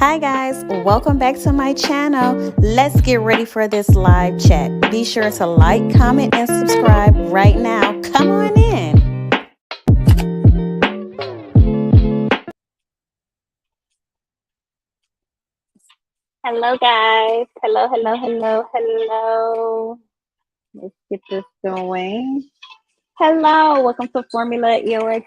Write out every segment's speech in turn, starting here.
Hi guys, welcome back to my channel. Let's get ready for this live chat. Be sure to like, comment, and subscribe right now. Come on in. Hello guys. Hello. Let's get this going. Hello, welcome to Formula EOX.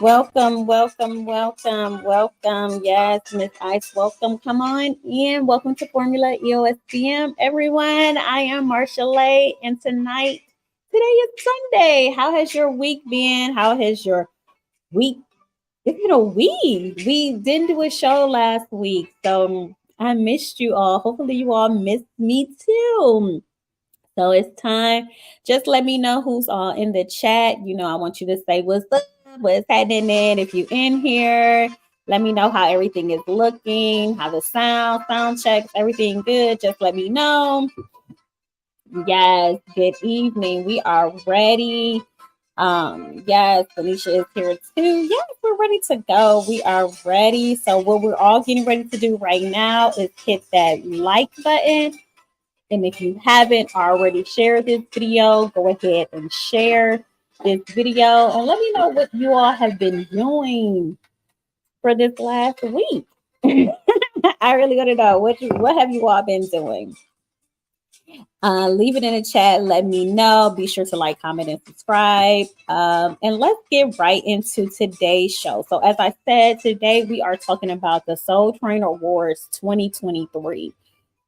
Welcome. Yes, Miss Ice, welcome. Come on in. Welcome to Formula EOSDM, everyone. I am Marchel'e, and today is Sunday. How has your week been? How has your week? It's been a week. We didn't do a show last week, so I missed you all. Hopefully, you all missed me too. So it's time. Just let me know who's all in the chat. I want you to say what's up, what's happening. If you in here, let me know how everything is looking, how the sound checks, everything good. Just let me know. Yes, good evening. We are ready. Yes, Felicia is here too. Yes, we're ready to go. We are ready. So what we're all getting ready to do right now is hit that like button. And if you haven't already shared this video, go ahead and share this video and let me know what you all have been doing for this last week. I really want to know what have you all been doing. Leave it in the chat. Let me know. Be sure to like, comment, and subscribe. And let's get right into today's show. So, as I said, today we are talking about the Soul Train Awards 2023.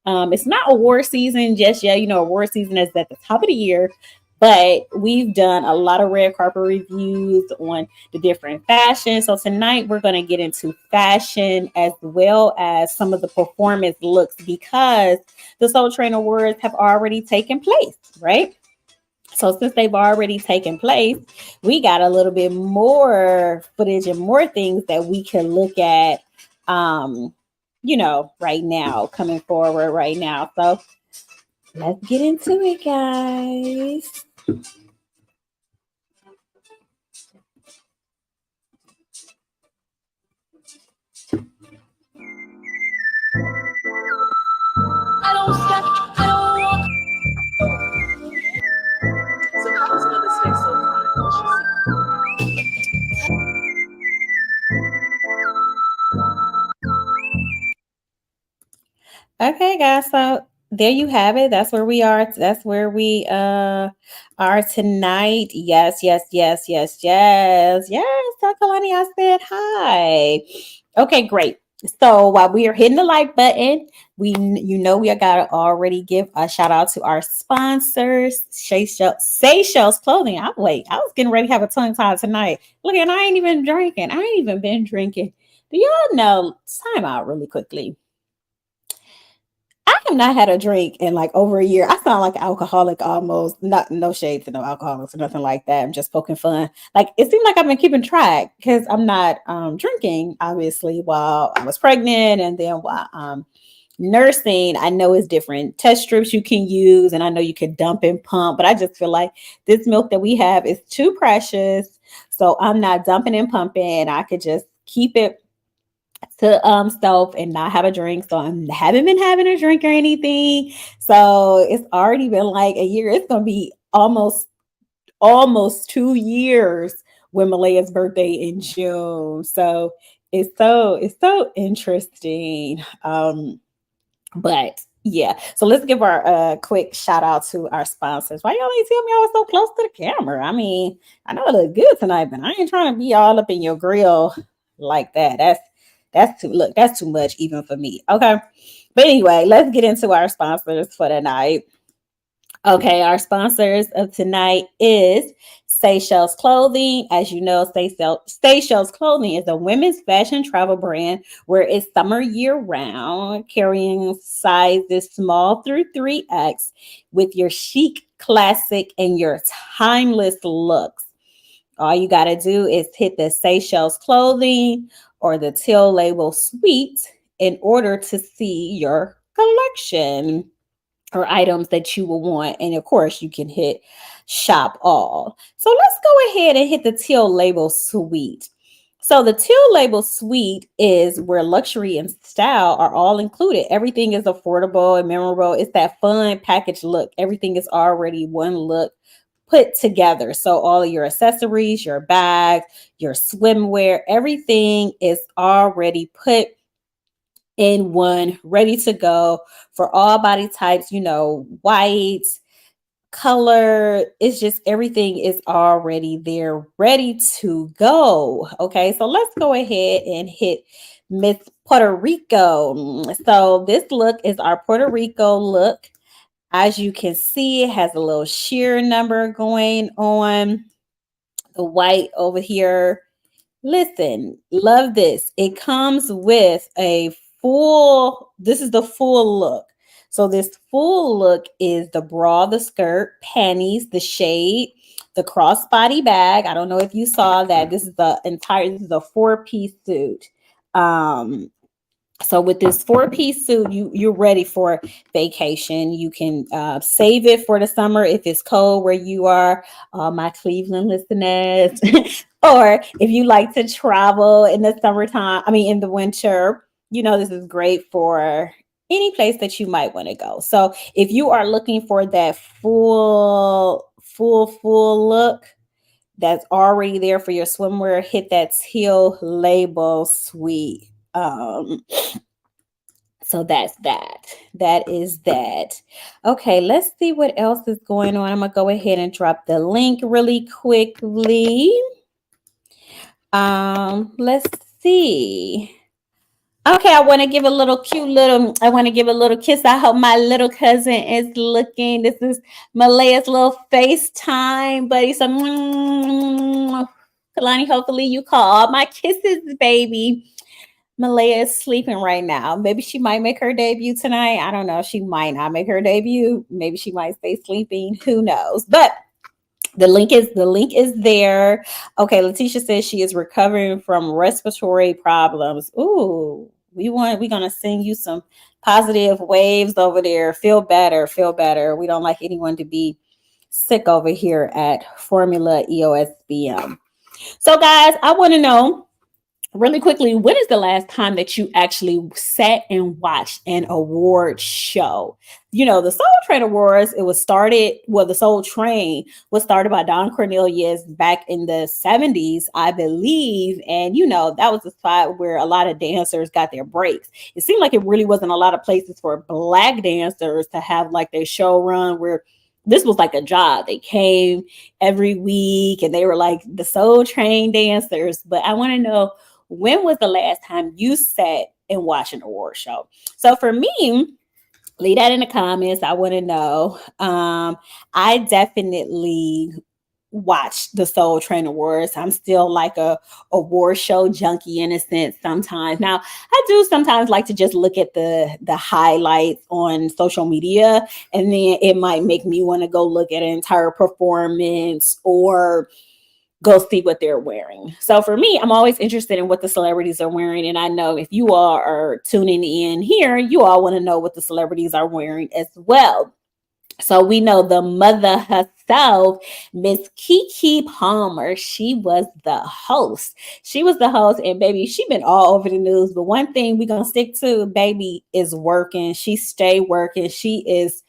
It's not award season just yet. Award season is at the top of the year, but we've done a lot of red carpet reviews on the different fashion. So tonight we're going to get into fashion as well as some of the performance looks because the Soul Train Awards have already taken place, right? So since they've already taken place, we got a little bit more footage and more things that we can look at right now, coming forward right now. So let's get into it, guys. I don't stop, I don't walk. So how does another stay so fine? What you see? Okay, guys. So there you have it. That's where we are. That's where we are tonight. Yes. Tell Kalani I said hi. Okay, great. So while we are hitting the like button, we gotta already give a shout out to our sponsors, Seychelles Clothing. I was getting ready to have a tongue tie tonight. Look, and I ain't even drinking. I ain't even been drinking. Do y'all know? Time out really quickly. I have not had a drink in like over a year. I sound like an alcoholic almost. Not no shade to no alcoholics or nothing like that. I'm just poking fun. Like it seems like I've been keeping track because I'm not drinking, obviously, while I was pregnant and then while nursing. I know it's different test strips you can use, and I know you can dump and pump, but I just feel like this milk that we have is too precious. So I'm not dumping and pumping. I could just keep it to self and not have a drink. So I haven't been having a drink or anything. So it's already been like a year. It's gonna be almost 2 years when Malaya's birthday in June. So it's so interesting. But yeah, so let's give our quick shout out to our sponsors. Why y'all ain't tell me I was so close to the camera? I mean, I know it look good tonight, but I ain't trying to be all up in your grill like that. That's too much even for me. Okay. But anyway, let's get into our sponsors for tonight. Okay, our sponsors of tonight is Seychelles Clothing. As you know, Seychelles Clothing is a women's fashion travel brand where it's summer year round, carrying sizes small through 3X with your chic, classic, and your timeless looks. All you got to do is hit the Seychelles Clothing or the Teal Label Suite in order to see your collection or items that you will want. And of course, you can hit shop all. So let's go ahead and hit the Teal Label Suite. So the Teal Label Suite is where luxury and style are all included. Everything is affordable and memorable. It's that fun package look. Everything is already one look put together. So all of your accessories, your bags, your swimwear, everything is already put in one, ready to go for all body types, white, color. It's just everything is already there, ready to go. Okay, so let's go ahead and hit Miss Puerto Rico. So this look is our Puerto Rico look. As you can see, it has a little sheer number going on. The white over here. Listen, love this. It comes with this is the full look. So this full look is the bra, the skirt, panties, the shade, the crossbody bag. I don't know if you saw that. This is this is a 4-piece suit. So with this 4-piece suit, you're ready for vacation. You can save it for the summer if it's cold where you are, my Cleveland listeners. Or if you like to travel in the summertime, in the winter, this is great for any place that you might want to go. So if you are looking for that full look that's already there for your swimwear, hit that Teal Label Suite. So that's that. That is that. Okay, let's see what else is going on. I'm going to go ahead and drop the link really quickly. Let's see. Okay, I want to give a little kiss. I hope my little cousin is looking. This is Malaya's little FaceTime buddy. So, Kalani, hopefully you call. My kisses, baby. Malaya is sleeping right now. Maybe she might make her debut tonight. I don't know. She might not make her debut. Maybe she might stay sleeping. Who knows? But the link is there. Okay, Letitia says she is recovering from respiratory problems. Ooh, we're gonna send you some positive waves over there. Feel better, feel better. We don't like anyone to be sick over here at Formula EOSBM. So guys, I want to know really quickly, when is the last time that you actually sat and watched an award show? The Soul Train Awards, the Soul Train was started by Don Cornelius back in the 70s, I believe. And, that was the spot where a lot of dancers got their breaks. It seemed like it really wasn't a lot of places for Black dancers to have like their show run where this was like a job. They came every week and they were like the Soul Train dancers. But I want to know, when was the last time you sat and watched an award show? So for me, leave that in the comments. I want to know. I definitely watched the Soul Train Awards. I'm still like a award show junkie in a sense sometimes. Now, I do sometimes like to just look at the highlights on social media, and then it might make me want to go look at an entire performance or go see what they're wearing. So for me, I'm always interested in what the celebrities are wearing. And I know if you all are tuning in here, you all want to know what the celebrities are wearing as well. So we know the mother herself, Miss Keke Palmer, she was the host. And baby, she been all over the news. But one thing we're going to stick to, baby, is working. She stay working. She is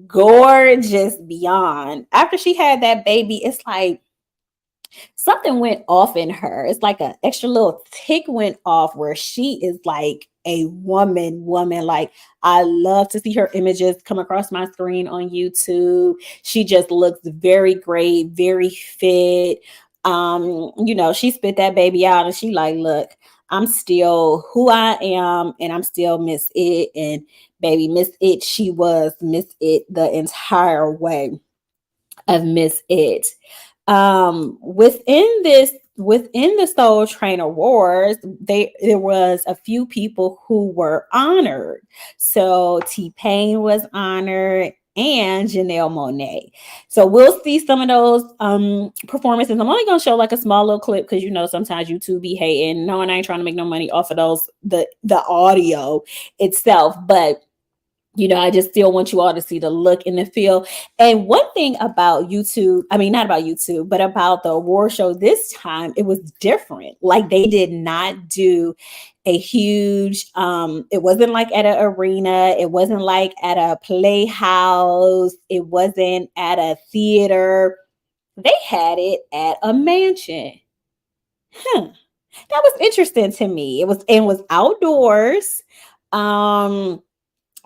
gorgeous beyond. After she had that baby, it's like something went off in her. It's like an extra little tick went off where she is like a woman. Like, I love to see her images come across my screen on YouTube. She just looks very great, very fit. She spit that baby out and she like, look, I'm still who I am and I'm still Miss It. And baby, Miss It, she was Miss It the entire way of Miss It. Within the Soul Train Awards, there was a few people who were honored. So T-Pain was honored and Janelle Monáe. So we'll see some of those performances. I'm only gonna show like a small little clip because sometimes YouTube be hating. No, and I ain't trying to make no money off of those the audio itself, but I just still want you all to see the look and the feel. And one thing about YouTube, I mean, not about YouTube, but about the award show this time, it was different. Like they did not do a huge, it wasn't like at an arena, it wasn't like at a playhouse, it wasn't at a theater. They had it at a mansion. Huh. That was interesting to me. It was outdoors.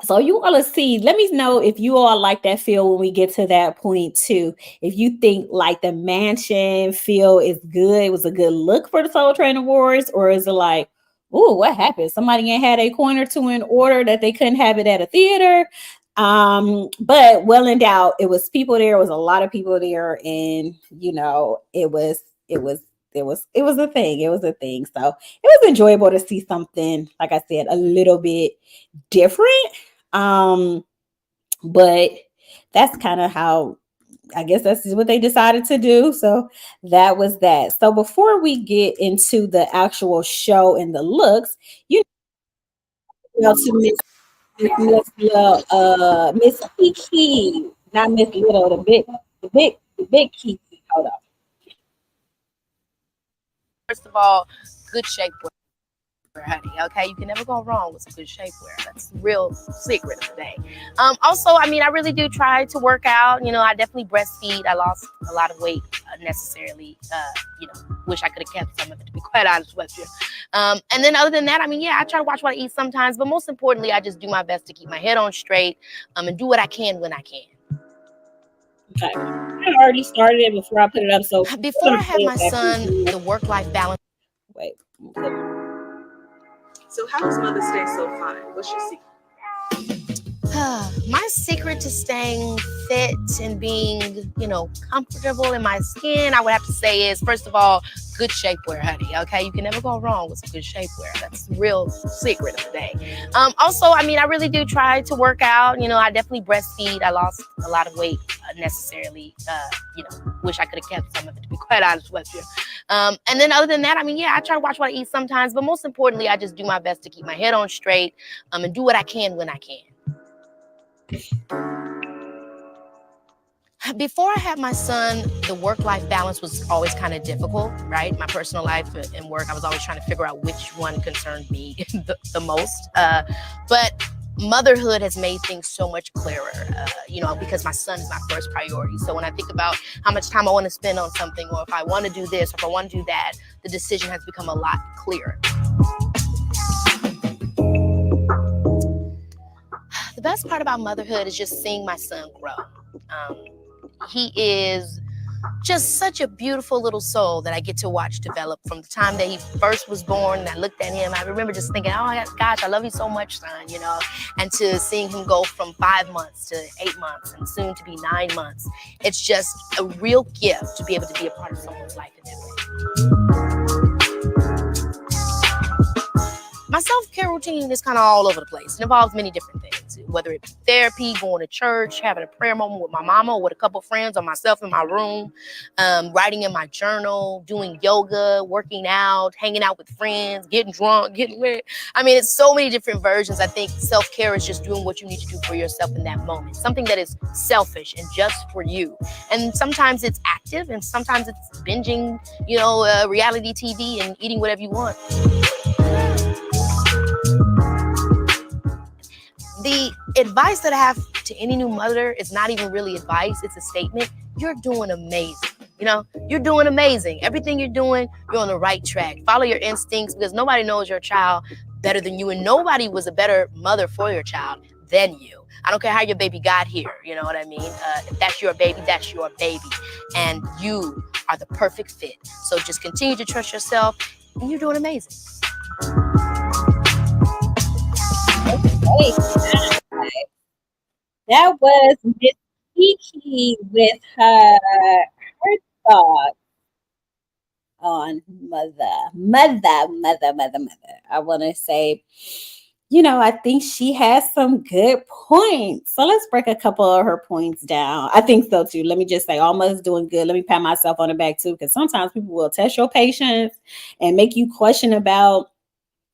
So you all see, let me know if you all like that feel when we get to that point too. If you think like the mansion feel is good, it was a good look for the Soul Train Awards, or is it like, oh, what happened? Somebody ain't had a coin or two in order that they couldn't have it at a theater. But well in doubt, it was people there, it was a lot of people there, and it was a thing. It was a thing. So it was enjoyable to see something, like I said, a little bit different. But that's kind of how, I guess that's what they decided to do. So that was that. So before we get into the actual show and the looks, to Miss Kiki, not Miss Little, the big Kiki. Hold on. First of all, good shapewear, honey. Okay, you can never go wrong with some good shapewear. That's the real secret of the day. Also, I mean, I really do try to work out. I definitely breastfeed. I lost a lot of weight unnecessarily. Wish I could have kept some of it, to be quite honest with you. And then other than that, I mean, yeah, I try to watch what I eat sometimes, but most importantly, I just do my best to keep my head on straight, and do what I can when I can. Okay. I already started it before I put it up. So before I had my son, the work-life balance. Wait. So how does Motha stay so fine? What's your secret? My secret to staying fit and being, comfortable in my skin, I would have to say is, first of all, good shapewear, honey. Okay, you can never go wrong with some good shapewear. That's the real secret of the day. Also, I mean, I really do try to work out. I definitely breastfeed. I lost a lot of weight unnecessarily. Wish I could have kept some of it, to be quite honest with you. And then other than that, I mean, yeah, I try to watch what I eat sometimes, but most importantly, I just do my best to keep my head on straight, and do what I can when I can. Before I had my son, the work-life balance was always kind of difficult, right? My personal life and work, I was always trying to figure out which one concerned me the most. But motherhood has made things so much clearer, because my son is my first priority. So when I think about how much time I want to spend on something, or if I want to do this, or if I want to do that, the decision has become a lot clearer. The best part about motherhood is just seeing my son grow. He is just such a beautiful little soul that I get to watch develop from the time that he first was born. And I looked at him, I remember just thinking, oh my gosh, I love you so much, son, and to seeing him go from 5 months to 8 months and soon to be 9 months. It's just a real gift to be able to be a part of someone's life in that way. My self-care routine is kind of all over the place. It involves many different things, whether it be therapy, going to church, having a prayer moment with my mama or with a couple friends, or myself in my room, writing in my journal, doing yoga, working out, hanging out with friends, getting drunk, getting lit. I mean, it's so many different versions. I think self-care is just doing what you need to do for yourself in that moment, something that is selfish and just for you. And sometimes it's active, and sometimes it's binging, reality TV and eating whatever you want. The advice that I have to any new mother is not even really advice. It's a statement. You're doing amazing. You're doing amazing. Everything you're doing, you're on the right track. Follow your instincts, because nobody knows your child better than you, and nobody was a better mother for your child than you. I don't care how your baby got here. You know what I mean? If that's your baby, that's your baby. And you are the perfect fit. So just continue to trust yourself, and you're doing amazing. That was Miss Kiki with her thoughts on mother. I want to say, I think she has some good points. So let's break a couple of her points down. I think so too. Let me just say, almost doing good. Let me pat myself on the back too, because sometimes people will test your patience and make you question about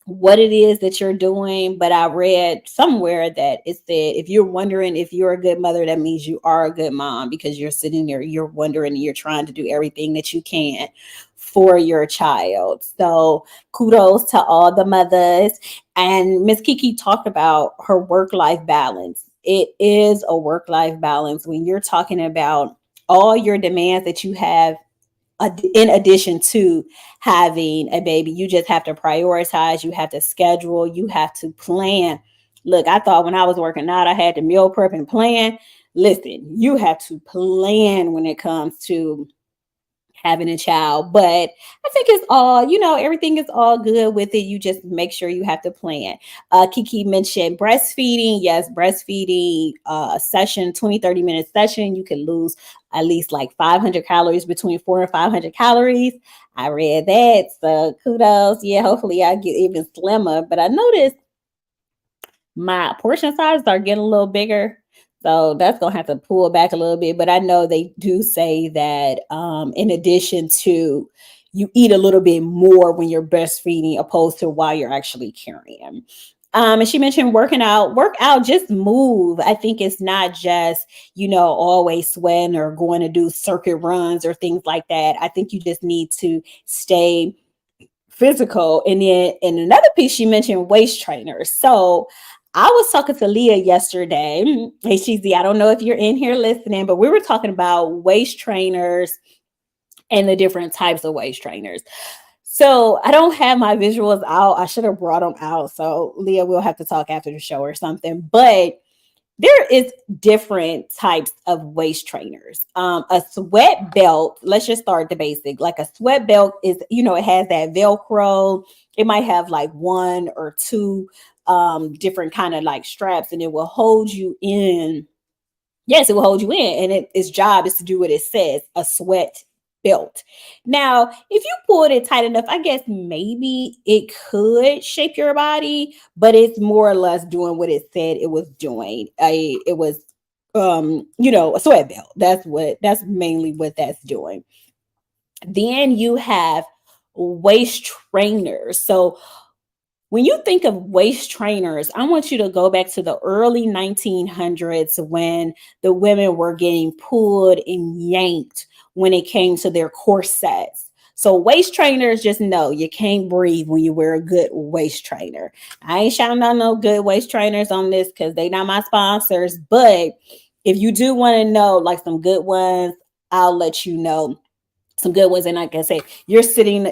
what it is that you're doing. But I read somewhere that it said if you're wondering if you're a good mother, that means you are a good mom, because you're sitting there, you're wondering, and you're trying to do everything that you can for your child. So kudos to all the mothers. And Miss Kiki talked about her work-life balance. It is a work-life balance when you're talking about all your demands that you have in addition to having a baby. You just have to prioritize, you have to schedule, you have to plan. Look, I thought when I was working out, I had to meal prep and plan. Listen, you have to plan when it comes to having a child. But I think it's all, everything is all good with it. You just make sure you have to plan. Kiki mentioned breastfeeding. Yes, breastfeeding session, 20-30 minute session. You can lose at least like 500 calories, between 400 and 500 calories. I read that. So kudos. Yeah, hopefully I get even slimmer. But I noticed my portion sizes are getting a little bigger. So that's going to have to pull back a little bit. But I know they do say that in addition to, you eat a little bit more when you're breastfeeding opposed to while you're actually carrying. And she mentioned work out, just move. I think it's not just, always sweating or going to do circuit runs or things like that. I think you just need to stay physical. And then in another piece, she mentioned waist trainers. So I was talking to Leah yesterday. Hey, Sheezy, I don't know if you're in here listening, but we were talking about waist trainers and the different types of waist trainers. So I don't have my visuals out. I should have brought them out. So Leah, we'll have to talk after the show or something. But there is different types of waist trainers. A sweat belt, let's just start the basic. Like a sweat belt is, it has that Velcro. It might have like one or two different kind of like straps, and it will hold you in. Yes, it will hold you in, and its job is to do what it says, a sweat belt. Now, if you pulled it tight enough, I guess maybe it could shape your body, but it's more or less doing what it said it was doing. It was a sweat belt. That's mainly what that's doing. Then you have waist trainers. So when you think of waist trainers, I want you to go back to the early 1900s when the women were getting pulled and yanked when it came to their corsets. So waist trainers, just know you can't breathe when you wear a good waist trainer. I ain't shouting out no good waist trainers on this because they not my sponsors. But if you do want to know like some good ones, I'll let you know some good ones. And like I said, you're sitting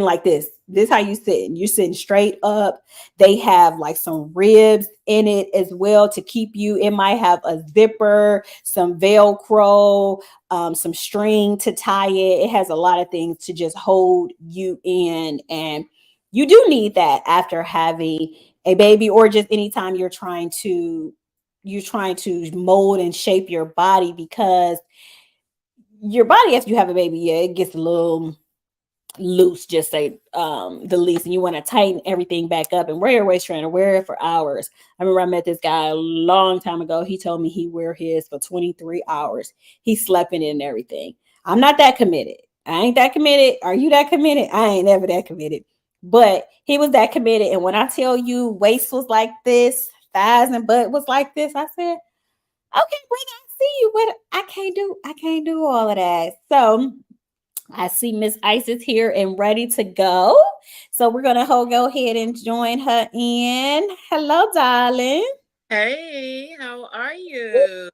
like this. This is how you sit. You're sitting straight up. They have like some ribs in it as well to keep you. It might have a zipper, some Velcro, some string to tie it. It has a lot of things to just hold you in. And you do need that after having a baby, or just anytime you're trying to mold and shape your body, because your body after you have a baby, yeah, it gets a little loose, just say the least, and you want to tighten everything back up and wear your waist trainer, wear it for hours. I remember I met this guy a long time ago. He told me he wear his for 23 hours. He slept in it and everything. I'm not that committed. I ain't that committed. Are you that committed? I ain't ever that committed. But he was that committed. And when I tell you waist was like this, thighs and butt was like this, I said, okay, brother, I see you, but I can't do all of that. So I see Miss Ice is here and ready to go. So we're gonna go ahead and join her in. Hello, darling. Hey, how are you?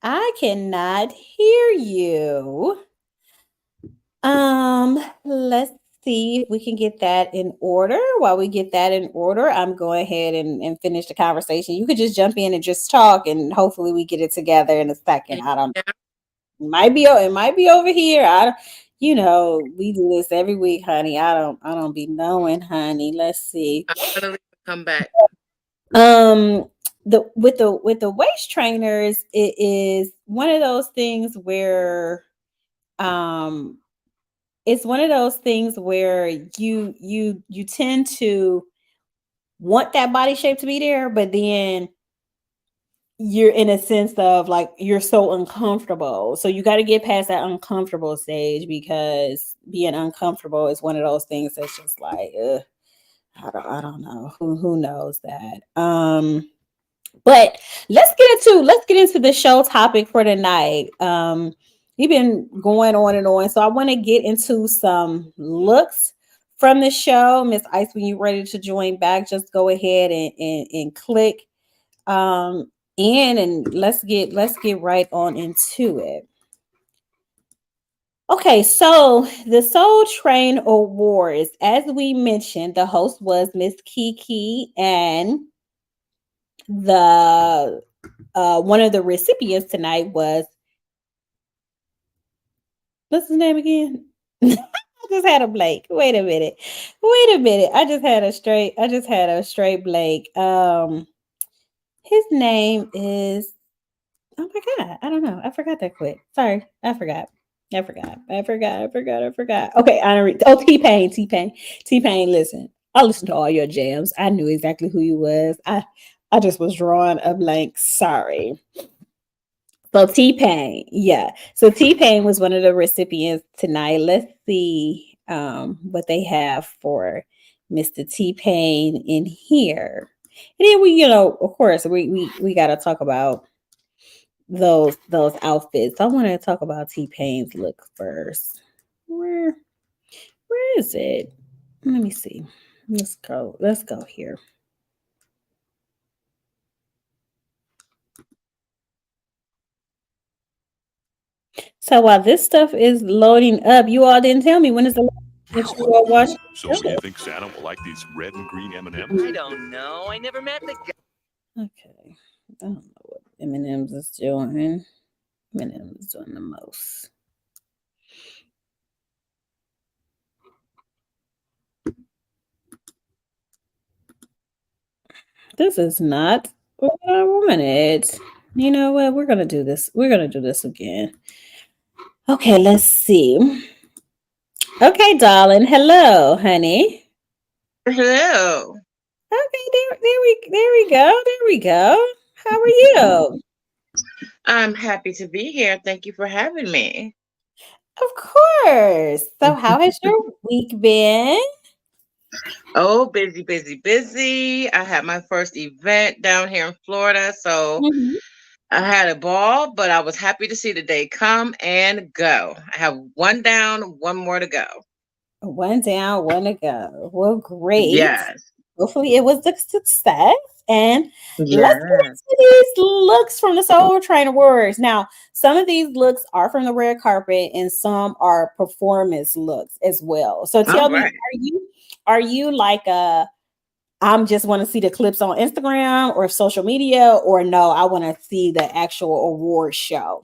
I cannot hear you. Let's see if we can get that in order. While we get that in order, I'm going ahead and finish the conversation. You could just jump in and just talk, and hopefully we get it together in a second. I don't. Yeah, It might be over here. We do this every week, honey. I don't be knowing, honey. Let's see. I'm gonna leave and come back. Um the with the waist trainers, it is one of those things where um it's one of those things where you tend to want that body shape to be there, but then you're in a sense of like you're so uncomfortable. So you got to get past that uncomfortable stage, because being uncomfortable is one of those things that's just like, ugh, I don't know. Who knows that? But let's get into the show topic for tonight. We've been going on and on, so I want to get into some looks from the show. Miss Ice, when you're ready to join back, just go ahead and click um in, and let's get right on into it. Okay, so the Soul Train Awards, as we mentioned, the host was Miss Keke, and the one of the recipients tonight was, what's his name again? I just had a blank. Wait a minute. Wait a minute. I just had a straight blank. His name is, oh my god, I don't know. I forgot that quick. Sorry. I forgot. Okay, I don't T-Pain, T-Pain, listen. I listened to all your jams. I knew exactly who you was. I just was drawing a blank. Sorry. So T-Pain, yeah. So T-Pain was one of the recipients tonight. Let's see what they have for Mr. T-Pain in here. And then we, of course, we got to talk about those outfits. I want to talk about T-Pain's look first. Where is it? Let me see. Let's go. Let's go here. So while this stuff is loading up, you all didn't tell me when is the last that you all watched. So do you think Santa will like these red and green M&Ms? I don't know. I never met the guy. Okay. I don't know what M&M's is doing. M&M's is doing the most. This is not what I wanted. You know what? We're gonna do this. We're gonna do this again. Okay, let's see. Okay, darling. Hello, honey. Hello. Okay, there we go. There we go. How are you? I'm happy to be here. Thank you for having me. Of course. So, how has your week been? Oh, busy, busy, busy. I had my first event down here in Florida, so Mhm. I had a ball, but I was happy to see the day come and go. I have one down, one more to go. One down, one to go. Well, great. Yes. Hopefully, it was a success. And let's get Yes. into these looks from the Soul Train Awards. Now, some of these looks are from the red carpet, and some are performance looks as well. So, All tell me, right. are you like a I'm just want to see the clips on Instagram or social media, or no, I want to see the actual award show?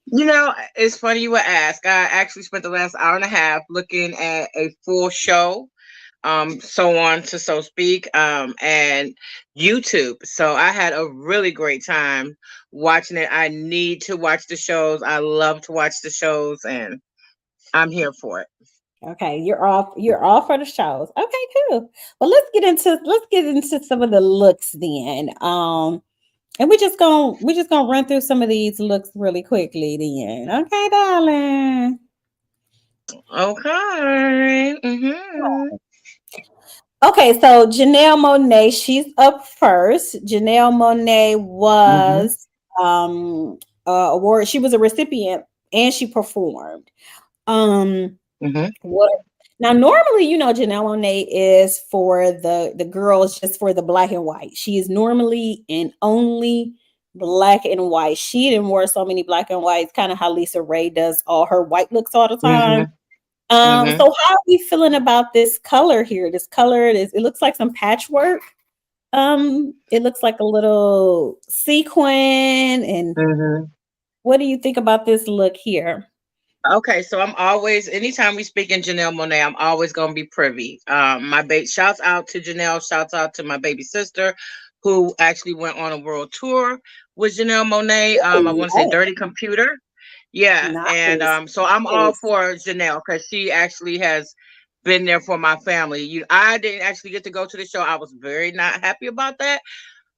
It's funny you would ask. I actually spent the last hour and a half looking at a full show, so on to so speak, and YouTube. So I had a really great time watching it. I need to watch the shows. I love to watch the shows, and I'm here for it. Okay, you're off for the shows. Okay, cool. Well, let's get into some of the looks then. And we're just gonna run through some of these looks really quickly then. Okay, darling. Okay. Mm-hmm. Okay, so Janelle Monae, she's up first. Janelle Monae Mm-hmm. was award. She was a recipient and she performed. Um, Mm-hmm. what now? Normally, Janelle Monae is for the girls, just for the black and white. She is normally and only black and white. She didn't wear so many black and whites, kind of how Lisa Ray does all her white looks all the time. Mm-hmm. Mm-hmm. So how are we feeling about this color here? This color is, it looks like some patchwork. It looks like a little sequin. And Mm-hmm. what do you think about this look here? Okay, so I'm always, anytime we speak in Janelle Monae, I'm always going to be privy. Shouts out to Janelle, shouts out to my baby sister, who actually went on a world tour with Janelle Monae. I want to say Oh, Dirty Computer. Yeah, and Nice. so I'm all Nice. for Janelle because she actually has been there for my family. I didn't actually get to go to the show. I was very not happy about that.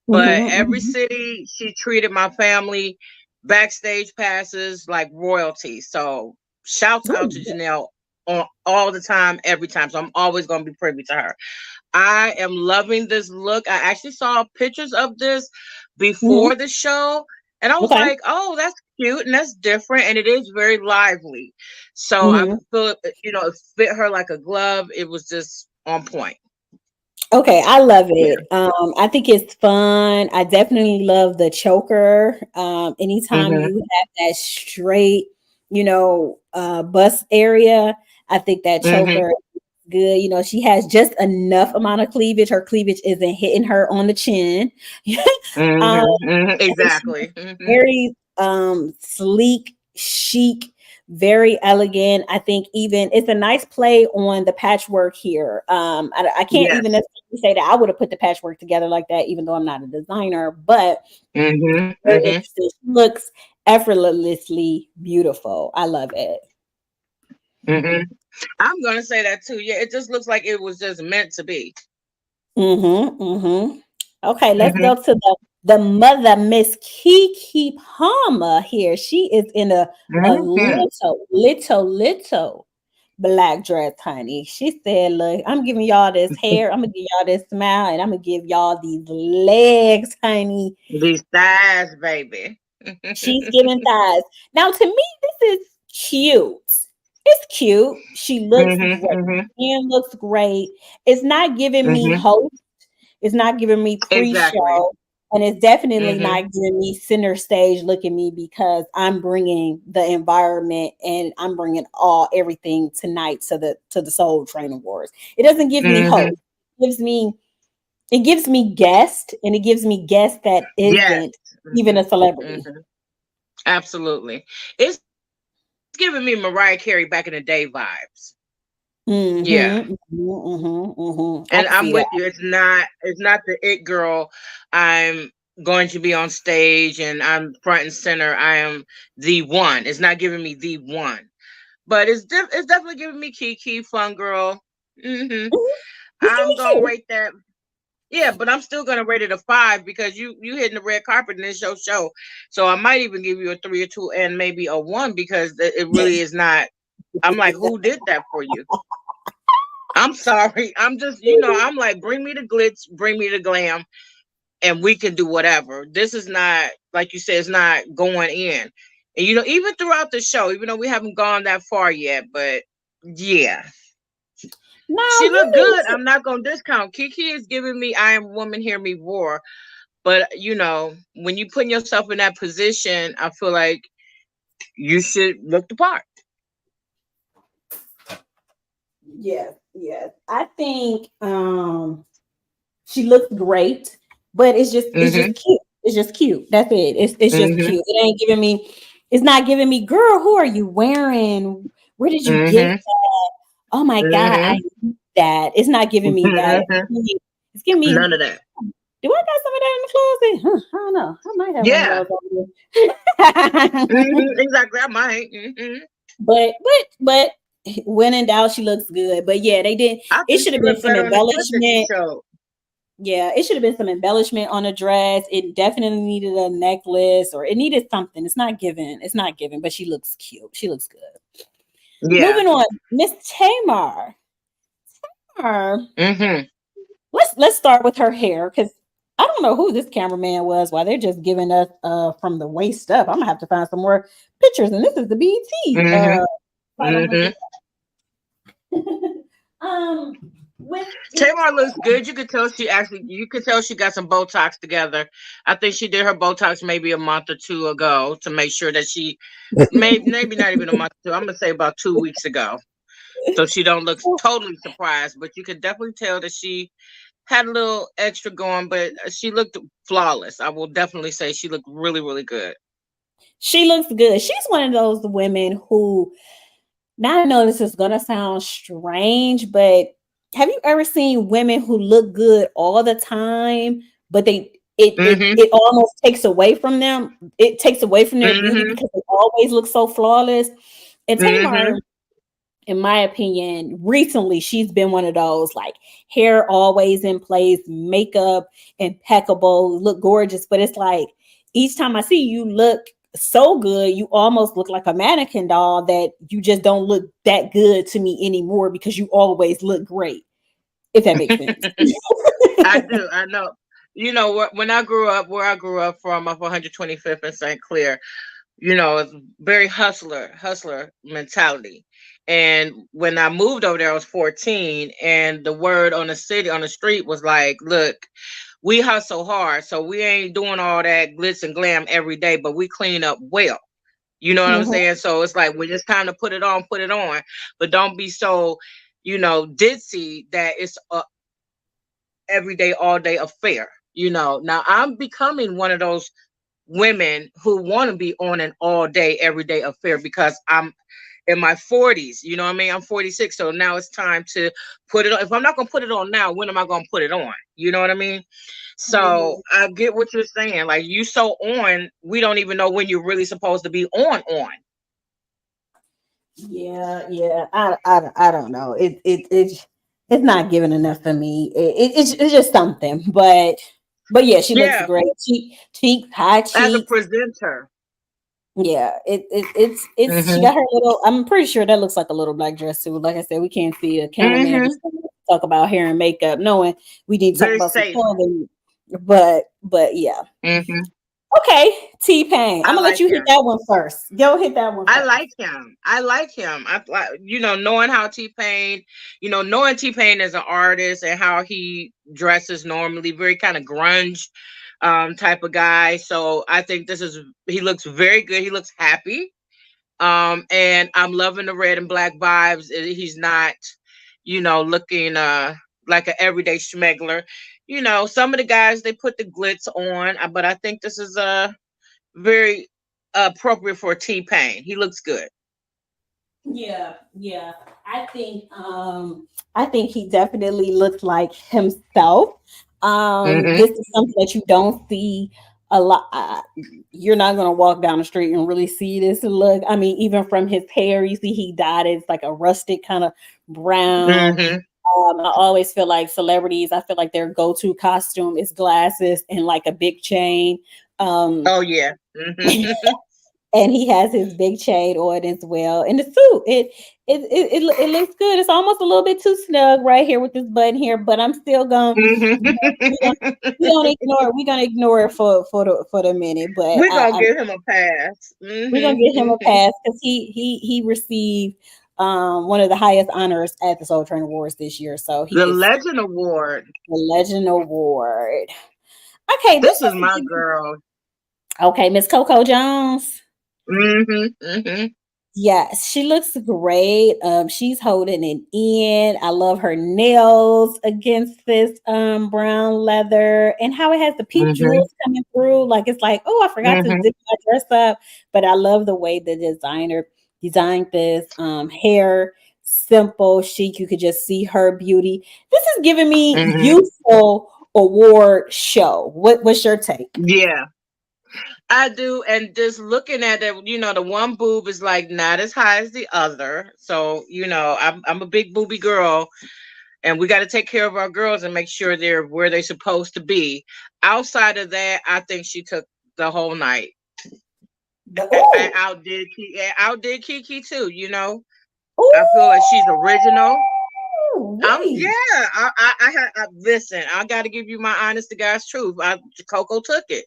But Mhm, every mhm. city, she treated my family backstage passes like royalty. So shouts out to Ooh, Janelle on all the time, every time. So I'm always going to be privy to her. I am loving this look. I actually saw pictures of this mhm. before the show, and I was Okay. like, "Oh, that's cute and that's different, and it is very lively." So I Mhm. feel it fit her like a glove. It was just on point. Okay, I love Yeah. it. I think it's fun. I definitely love the choker. Anytime Mhm. you have that straight, bust area, I think that Mhm. choker is good. She has just enough amount of cleavage. Her cleavage isn't hitting her on the chin. um, Mhm. Mhm. I think she's Exactly. Mhm. very sleek, chic, very elegant. I think even it's a nice play on the patchwork here. I can't even Yes. necessarily say that I would have put the patchwork together like that, even though I'm not a designer, but Mhm. very Mhm. interesting. She looks effortlessly beautiful. I love it. Mhm. I'm gonna say that too. Yeah, it just looks like it was just meant to be. Mm-hmm. Mm-hmm. Okay, let's Mhm. go to the mother, Miss Keke Palmer here. She is in a Mhm. little black dress, honey. She said, "Look, I'm giving y'all this hair. I'm gonna give y'all this smile, and I'm gonna give y'all these legs, honey." These thighs, baby. She's giving thighs. Now, to me, this is cute. It's cute. She looks Mhm. great. Mhm. And looks great. It's not giving me Mhm. hope. It's not giving me Exactly. pre-show, and it's definitely Mhm. not giving me center stage look at me because I'm bringing the environment and I'm bringing everything tonight to the Soul Train Awards. It doesn't give me hope. Mhm. It gives me guest, and it gives me guest that Yes. isn't even a Mhm. celebrity. Mhm. Absolutely. It's giving me Mariah Carey back in the day vibes. Yeah. Mm-hmm, mm-hmm. I And can I'm see that. with you. It's not the it girl. I'm going to be on stage and I'm front and center. I am the one. It's not giving me the one. But it's definitely giving me Kiki, fun girl. Mhm. It's I'm gonna gonna be rate that. Yeah, but I'm still gonna rate it a 5 because you hitting the red carpet in this show. So I might even give you a 3 or 2 and maybe a 1 because it really is not. I'm like, cute. who did that for you? I'm sorry. I'm just, I'm like, bring me the glitz, bring me the glam, and we can do whatever. This is not, like you said, it's not going in. And even throughout the show, even though we haven't gone that far yet, but yeah, Now she you looked need good. to. I'm not gonna discount. Kiki is giving me I am woman, hear me roar. But when you put yourself in that position, I feel like you should look the part. Yes, yes. I think she looks great, but it's just Mm-hmm. cute. It's just cute. That's it. It's just Mm-hmm. cute. It ain't giving me. It's not giving me. Girl, who are you wearing? Where did you get Mm-hmm. that? Oh my god, I Mm-hmm. need that. It's not giving me that. Mm-hmm. It's giving me. None of that. Do I got some of that in the closet? Huh, I don't know. I might have one of Yeah. those over here. Mm-hmm. Exactly. I might. Mm-hmm. But when in doubt, she looks good. But yeah, they did. I It think should she have been looked some better on the clip that you embellishment. showed. Yeah, it should have been some embellishment on a dress. It definitely needed a necklace or it needed something. It's not given. It's not given, but she looks cute. She looks good. Yeah. Moving on, Miss Tamar. Tamar. Mm-hmm. Let's start with her hair because I don't know who this cameraman was. Why they're just giving us from the waist up. I'm gonna have to find some more pictures. And this is the BT. Mm-hmm. Right on Mm-hmm. um with Tamar looks good. You could tell she got some Botox together. I think she did her Botox maybe a month or two ago to make sure that she maybe not even a month or two. I'm gonna say about 2 weeks ago. So she don't look totally surprised, but you could definitely tell that she had a little extra going, but she looked flawless. I will definitely say she looked really, really good. she looks good. She's one of those women who, now I know this is gonna sound strange, but have you ever seen women who look good all the time, but they it it Mm-hmm. it almost takes away from them? It takes away from their beauty Mm-hmm. because they always look so flawless. And Mm-hmm. Tamar, in my opinion, recently she's been one of those like hair always in place, makeup impeccable, look gorgeous. But it's like each time I see you look so good, you almost look like a mannequin doll that you just don't look that good to me anymore because you always look great, if that makes sense. I do. I know. You know what? When I grew up, where I grew up from, off 125th in St. Clair, it's very hustler mentality. And when I moved over there, I was 14, and the word on the street was like, "Look, we hustle hard, so we ain't doing all that glitz and glam every day, but we clean up well." You know what I'm Mhm. saying? So it's like when it's time to put it on, but don't be so, ditzy that it's a everyday, all day affair. Now I'm becoming one of those women who want to be on an all day, everyday affair because I'm in my 40s. You know what I mean? I'm 46. So now it's time to put it on. If I'm not going to put it on now, when am I going to put it on? You know what I mean? So Mhm. I get what you're saying. Like you so on, we don't even know when you're really supposed to be on. Yeah. I don't know. It's not giving enough for me. It's just something, but yeah, she looks Yeah, great. Cheek, high as a cheeks. presenter. Yeah, it's she Mm-hmm. got her little. I'm pretty sure that looks like a little black dress too. Like I said, we can't see a cameraman Mm-hmm. just talk about hair and makeup, knowing we need to talk Very about some safe. clothing. But yeah. Mm-hmm. Okay, T-Pain. I'm I gonna let like you hit him. that one first. Go hit that one I first. like him. I like him. I like, knowing how T-Pain, knowing T-Pain as an artist and how he dresses normally, very kind of grunge type of guy. So I think he looks very good. He looks happy. And I'm loving the red and black vibes. He's not, looking like an everyday schmegler. Some of the guys they put the glitz on, but I think this is very appropriate for T-Pain. He looks good. Yeah. I think he definitely looks like himself. Mm-hmm. This is something that you don't see a lot. You're not gonna walk down the street and really see this look. I mean, even from his hair, you see he dyed it. It's like a rustic kind of brown. Mm-hmm. I always feel like celebrities, I feel like their go-to costume is glasses and like a big chain. Um, Oh yeah. Mm-hmm. and he has his big chain on as well. And the suit, it looks good. It's almost a little bit too snug right here with this button here, but I'm still going. We gonna we gonna Mm-hmm. ignore it. We're gonna ignore it for the minute, but We're gonna give him a pass. we're gonna give him a Mm-hmm. pass because he received one of the highest honors at the Soul Train Awards this year, so he The gets Legend Award. the Legend Award. Okay, this This is is my girl. okay, Miss Coco Jones. Mm-hmm. Mm-hmm. Yes, she looks great. She's holding it in. I love her nails against this brown leather and how it has the peep Mm-hmm. jewels coming through. Like it's like, oh, I forgot to Mm-hmm. zip my dress up, but I love the way the designer designed this hair, simple, chic. You could just see her beauty. This is giving me Mm-hmm. youthful award show. What's your take? Yeah. I do, and just looking at it, the one boob is like not as high as the other. So, I'm a big booby girl, and we got to take care of our girls and make sure they're where they're supposed to be. Outside of that, I think she took the whole night. And Oh, outdid Kiki too. I feel like she's original. oh, Yeah. wait. Listen. I got to give you my honest to God's truth. Coco took it.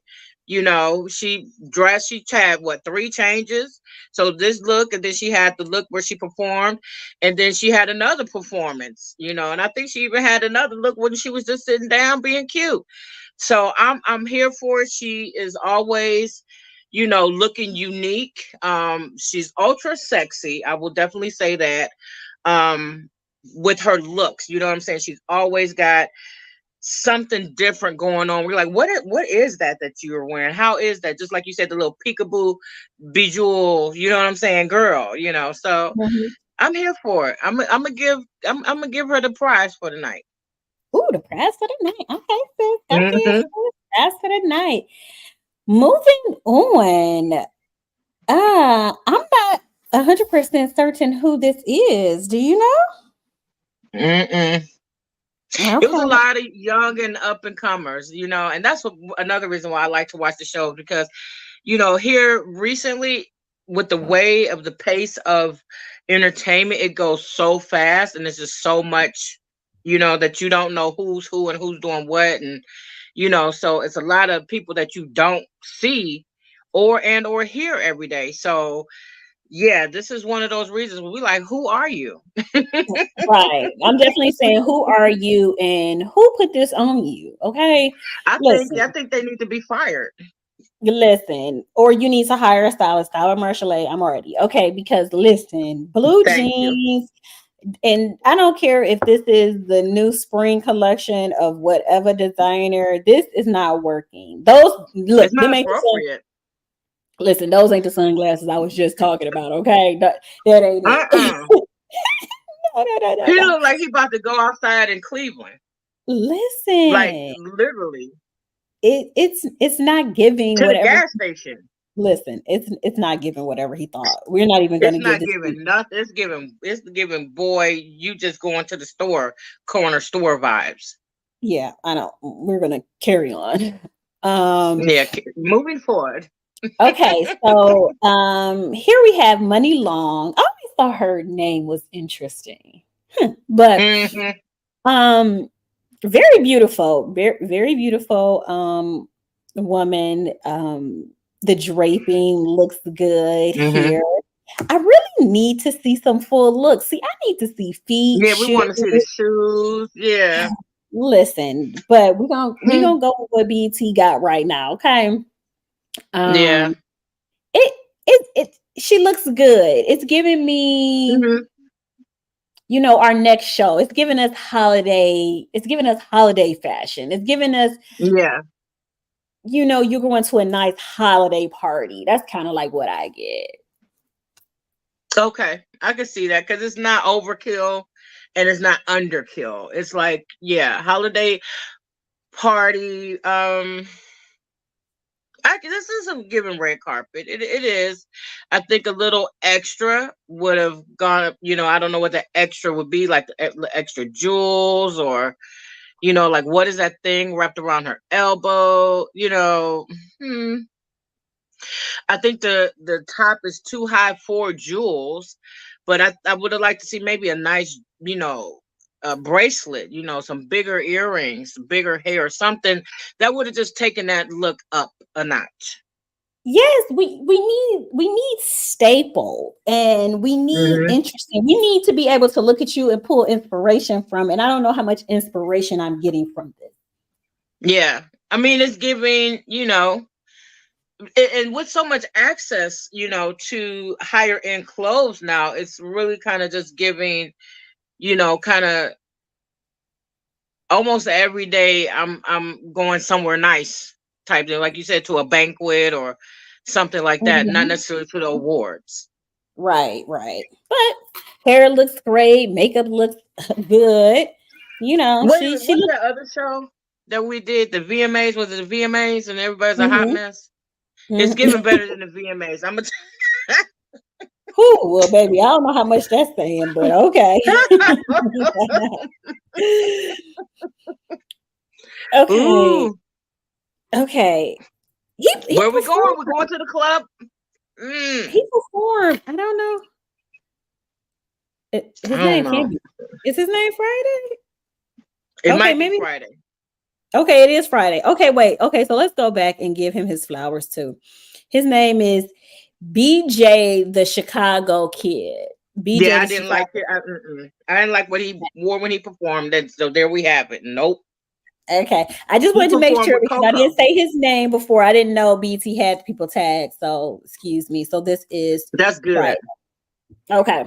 She dressed. She had what 3 changes. So this look, and then she had the look where she performed, and then she had another performance. And I think she even had another look when she was just sitting down being cute. So I'm here for it. She is always, looking unique. She's ultra sexy. I will definitely say that. Um, with her looks. You know what I'm saying? She's always got something different going on. We're like, what is that you're wearing? How is that? Just like you said, the little peekaboo bejewel, you know what I'm saying, girl, So Mhm. I'm here for it. I'm gonna give her the prize for the night. Ooh, the prize for the night. Okay, sis. Okay, Mm-hmm. sis. Prize for the night. Moving on. I'm not 100% certain who this is. Do you Mm-mm. know? It was a Okay. lot of young and up and comers, and that's another reason why I like to watch the show because, here recently with the way of the pace of entertainment, it goes so fast and there's just so much, that you don't know who's who and who's doing what. And, so it's a lot of people that you don't see or hear every day. So yeah, this is one of those reasons where we like, who are you? Right. I'm definitely saying, who are you and who put this on you? Okay. Listen, I think they need to be fired. listen, or you need to hire a stylist, style Marchel'e. I'm already okay because listen, blue Thank you. jeans, and I don't care if this is the new spring collection of whatever designer. This is not working. Those look, It's them not ain't the sun. appropriate. Listen, those ain't the sunglasses I was just talking about. Okay, that ain't it. Uh-uh. No. He looked like he about to go outside in Cleveland. Like Listen, literally it's not giving to the whatever. gas station. Listen, it's not giving whatever he thought. We're not even going It's to give not this. giving nothing. It's giving boy, you just going to the corner store vibes. Yeah, I know. We're going to carry on. Yeah, moving forward. Okay, so here we have Money Long. I always thought her name was interesting. But Mm-hmm. um very beautiful, very beautiful woman. The draping looks good Mm-hmm. here. I really need to see some full looks. See, I need to see feet, Yeah, we shoes. want to see the shoes. Yeah. Listen, but we Hmm. gonna go with what BT got right now, okay? Yeah. Um, it she looks good. It's giving me, Mm-hmm. our next show. It's giving us holiday. It's giving us holiday fashion. It's giving us, Yeah. you're going to a nice holiday party. That's kind of like what I get. Okay, I can see that because it's not overkill and it's not underkill. It's like, yeah, holiday party. This isn't giving red carpet. It is. I think a little extra would have gone up. I don't know what the extra would be, like the extra jewels or, like what is that thing wrapped around her elbow? Hmm. I think the top is too high for jewels, but I would have liked to see maybe a nice, a bracelet, some bigger earrings, bigger hair, something that would have just taken that look up a notch. Yes, we need staple, and we need Hmm. interesting. We need to be able to look at you and pull inspiration from. And I don't know how much inspiration I'm getting from this. Yeah, I mean it's giving, and with so much access, to higher end clothes now, it's really kind of just giving, kind of almost every day I'm going somewhere nice type thing, like you said, to a banquet or something like that, not Mhm. necessarily to the awards. Right, right. But hair looks great, makeup looks good. Wait a minute, She what's looks. that other show that we did? The VMAs, was it the VMAs and everybody's a hot Mhm, mess? It's mhm. giving better than the VMAs. I'm Whew, well, baby, I don't know how much that's saying, but okay. Okay, Ooh, okay. He where we going? We're performed. going to the club. Mm, He performed. I don't know. I His don't name know. can't be. Is his name Friday? It Okay, might be maybe. Friday. Okay, it is Friday. Okay, wait. Okay, so let's go back and give him his flowers too. His name is BJ the Chicago Kid. BJ Yeah, I the didn't Chicago. like it. I didn't like what he wore when he performed. And so there we have it. Nope. Okay, I just He wanted to make performed sure with because I didn't Coco. say his name before. I didn't know BT had people tagged, so excuse me. So this is That's good. Friday. Okay.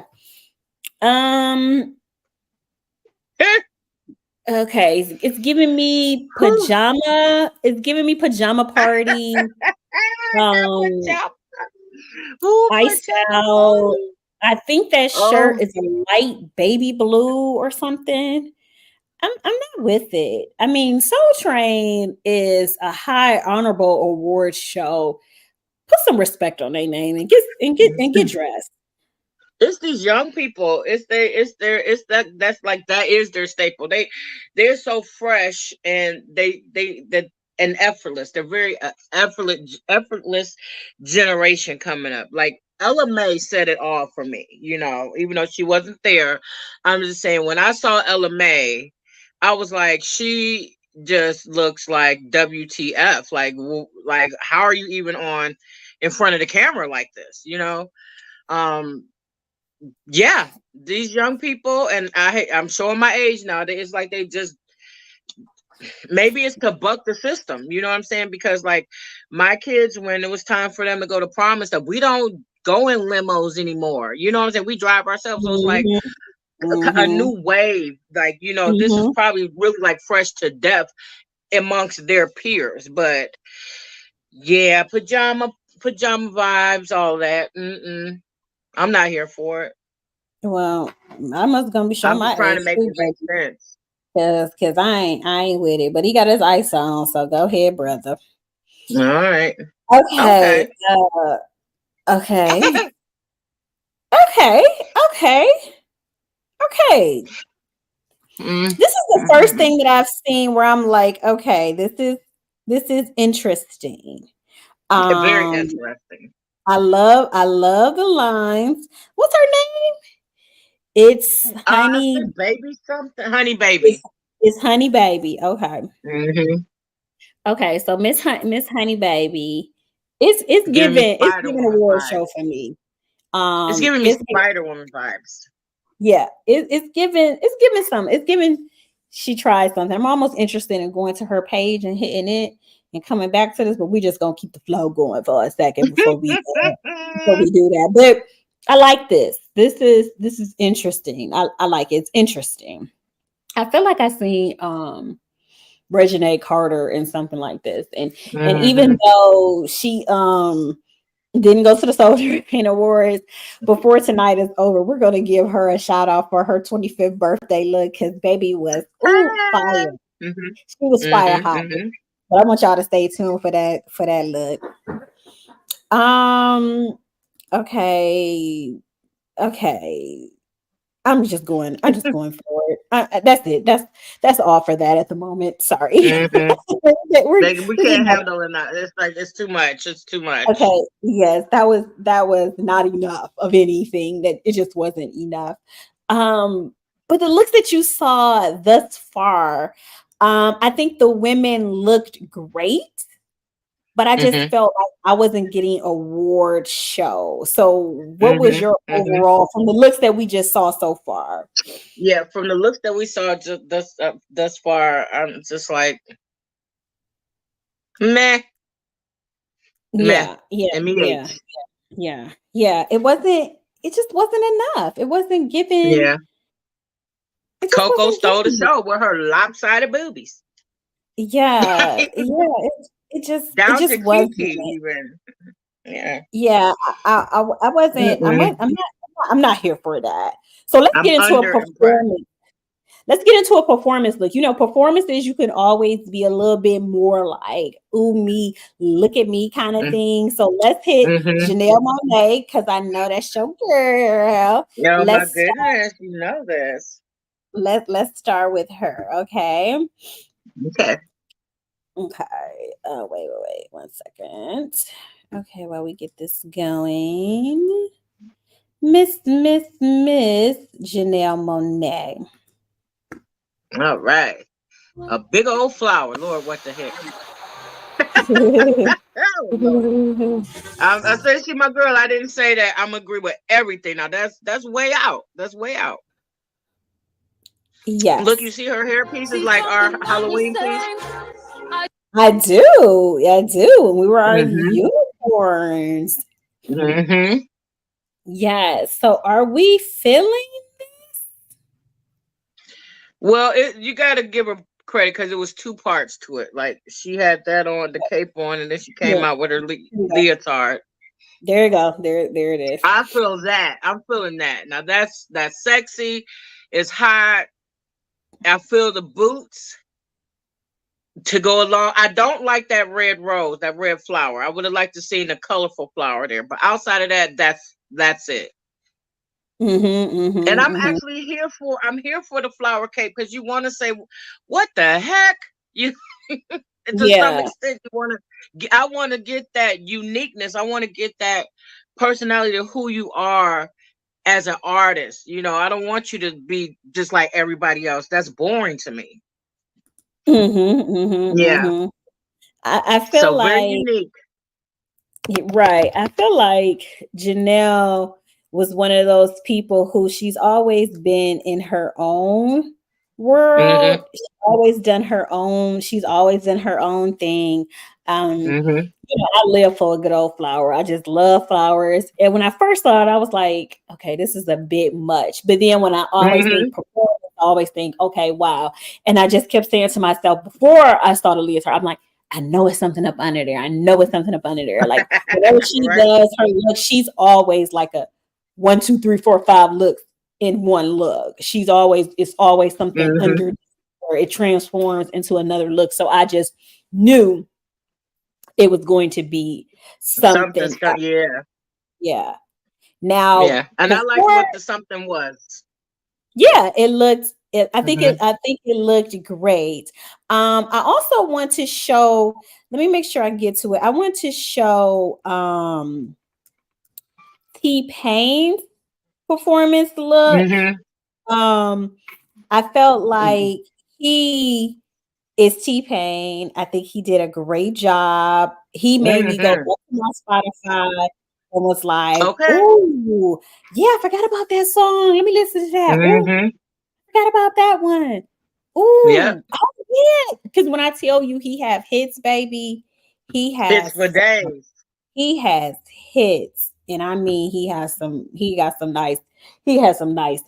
Um. Okay, it's giving me Whew. pajama. It's giving me pajama party. Um, Pajama. Ooh, iced pajama out. party. I think that shirt Oh, is a light baby blue or something. I'm not with it. I mean, Soul Train is a high honorable award show. put some respect on their name and get dressed. It's these young people. It's that is their staple. They're so fresh and and effortless. They're very effortless generation coming up. Like Ella May said it all for me. Even though she wasn't there, I'm just saying when I saw Ella May, I was like, she just looks like WTF. Like how are you even on in front of the camera like this? Um, yeah, these young people, and I'm showing my age now. It's like they just maybe it's to buck the system. You know what I'm saying? Because like my kids, when it was time for them to go to prom and stuff, we don't go in limos anymore. You know what I'm saying? We drive ourselves. So it's like a new wave. Like this is probably really like fresh to death amongst their peers. But yeah, pajama vibes, all that. I'm not here for it. Well, I must gonna be showing I'm my just trying to age make too, it make sense. cause I ain't with it. But he got his ice on, so go ahead, brother. All right. Okay. Okay. Okay. This is the first thing that I've seen where I'm like, okay, this is interesting. Very interesting. I love the lines. What's her name? It's Honey Baby something. Honey Baby. It's Honey Baby. Okay. Mm-hmm. Okay, so Miss Honey Baby, it's Giving me giving award show for me. It's giving me Spider Woman vibes. Yeah, it's giving some. It's giving she tried something. I'm almost interested in going to her page and hitting it and coming back to this, but we just gonna keep the flow going for a second before we do that. But I like this. This is interesting. I like it. It's interesting. I feel like I seen Reginae Carter in something like this. And even though she didn't go to the Soldier Paint Awards, before tonight is over, we're gonna give her a shout out for her 25th birthday look, because baby was fire. She was fire hot. But I want y'all to stay tuned for that look. Okay. I'm just going for it. That's it. That's all for that at the moment. Sorry. We can't handle it now. It's like it's too much. It's too much. Okay. Yes, that was not enough of anything. That it just wasn't enough. But the looks that you saw thus far, I think the women looked great. But I just felt like I wasn't getting award show. So what was your overall from the looks that we just saw so far? Yeah, from the looks that we saw thus far, I'm just like meh. Yeah. It just wasn't enough. It wasn't given. Yeah. Coco stole the show with her lopsided boobies. Yeah. It just wasn't even. Yeah. Yeah, I wasn't. I'm not here for that. So let's get into a performance. Let's get into a performance look. Performances, you can always be a little bit more like, ooh, me, look at me kind of thing. So let's hit Janelle Monáe, because I know that's your girl. Oh my goodness, you know this. Let's start with her, okay? Okay. Wait 1 second. Okay, while we get this going, Miss Janelle Monáe. All right, a big old flower. Lord, what the heck? I said she my girl. I didn't say that. I'm agree with everything. Now that's way out. That's way out. Yes. Look, you see her hairpiece is like our Halloween piece. I do. When we were our unicorns. Yes. So are we feeling this? Well, you got to give her credit because it was two parts to it. Like she had that on, the cape on, and then she came out with her leotard. There you go. There it is. I feel that. I'm feeling that. Now that's sexy. It's hot. I feel the boots. to go along. I don't like that red rose, that red flower. I would have liked to seen a colorful flower there, but outside of that, that's it. And I'm here for the flower cake because you want to say, what the heck? You to some Yeah. extent you want to. I want to get that uniqueness. I want to get that personality of who you are as an artist. I don't want you to be just like everybody else. That's boring to me. Yeah. I feel So very like unique. right. I feel like Janelle was one of those people who she's always been in her own Mm-hmm. world. She's always done her own thing. Mm-hmm. I live for a good old flower. I just love flowers. And when I first saw it, I was like, okay, this is a bit much. But then when I always Mm-hmm. think performance, I always think, okay, wow. And I just kept saying to myself before I started leotard, I'm like, I know it's something up under there. I know it's something up under there. Like whenever she Right. does her look, she's always like a 1, 2, 3, 4, 5 looks in one look. It's always something Mm-hmm. under, or it transforms into another look. So I just knew it was going to be something. Something's got, yeah. Yeah. Now Yeah. And I liked before, what the something was. yeah, it looked. I think Mm-hmm. it looked great. I also want to show. Let me make sure I get to it. I want to show T-Pain's performance look. Mm-hmm. Um, I felt like he is T-Pain. I think he did a great job. He made me go back Mm-hmm. to my Spotify and was like, Okay. "Ooh, yeah, I forgot about that song. Let me listen to that. Ooh, Mm-hmm. forgot about that one. Yep. Ooh, oh yeah." Because when I tell you he have hits, baby, he Hits has for days. he has hits, and I mean he has some. He got some nice. He has some nice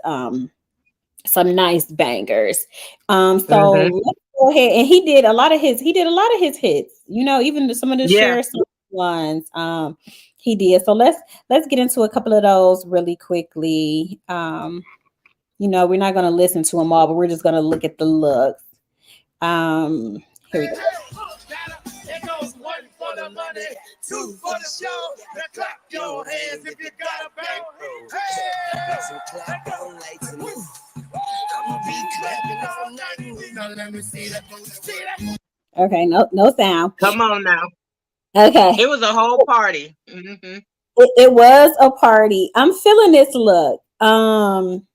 bangers. So Mm-hmm. let's go ahead. And he did a lot of his hits, even some of the Yeah. share some ones. He did. So let's get into a couple of those really quickly. We're not gonna listen to them all, but we're just gonna look at the looks. Here we go. It goes one for the money, two for the show. Now clap your hands if you got a bang. Hey! Clap your lights and I'ma be clapping all night. Now let me see that. See that? Okay, no sound. Come on now. Okay. It was a whole party. Mm-hmm. It was a party. I'm feeling this look. I'm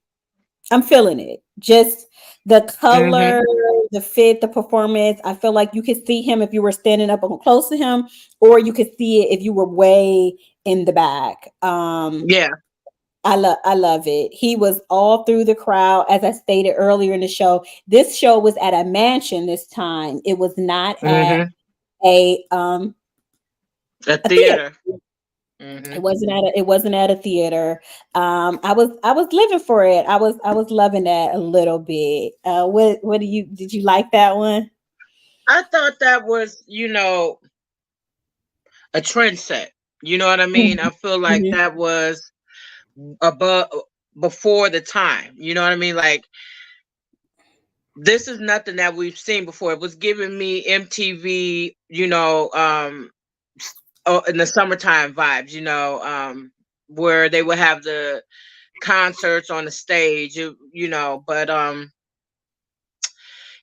feeling it. Just the Mm-hmm. color, the fit, the performance. I feel like you could see him if you were standing up close to him, or you could see it if you were way in the back. Yeah. I love it. He was all through the crowd, as I stated earlier in the show. This show was at a mansion this time. It was not at Mm-hmm. a A a theater. theater. Mm-hmm. It wasn't at a theater. I was living for it. I was loving that a little bit. What did you like that one? I thought that was, a trend set. You know what I mean? I feel like Mhm. that was above before the time. You know what I mean? Like this is nothing that we've seen before. It was giving me MTV, in the summertime vibes, where they would have the concerts on the stage, but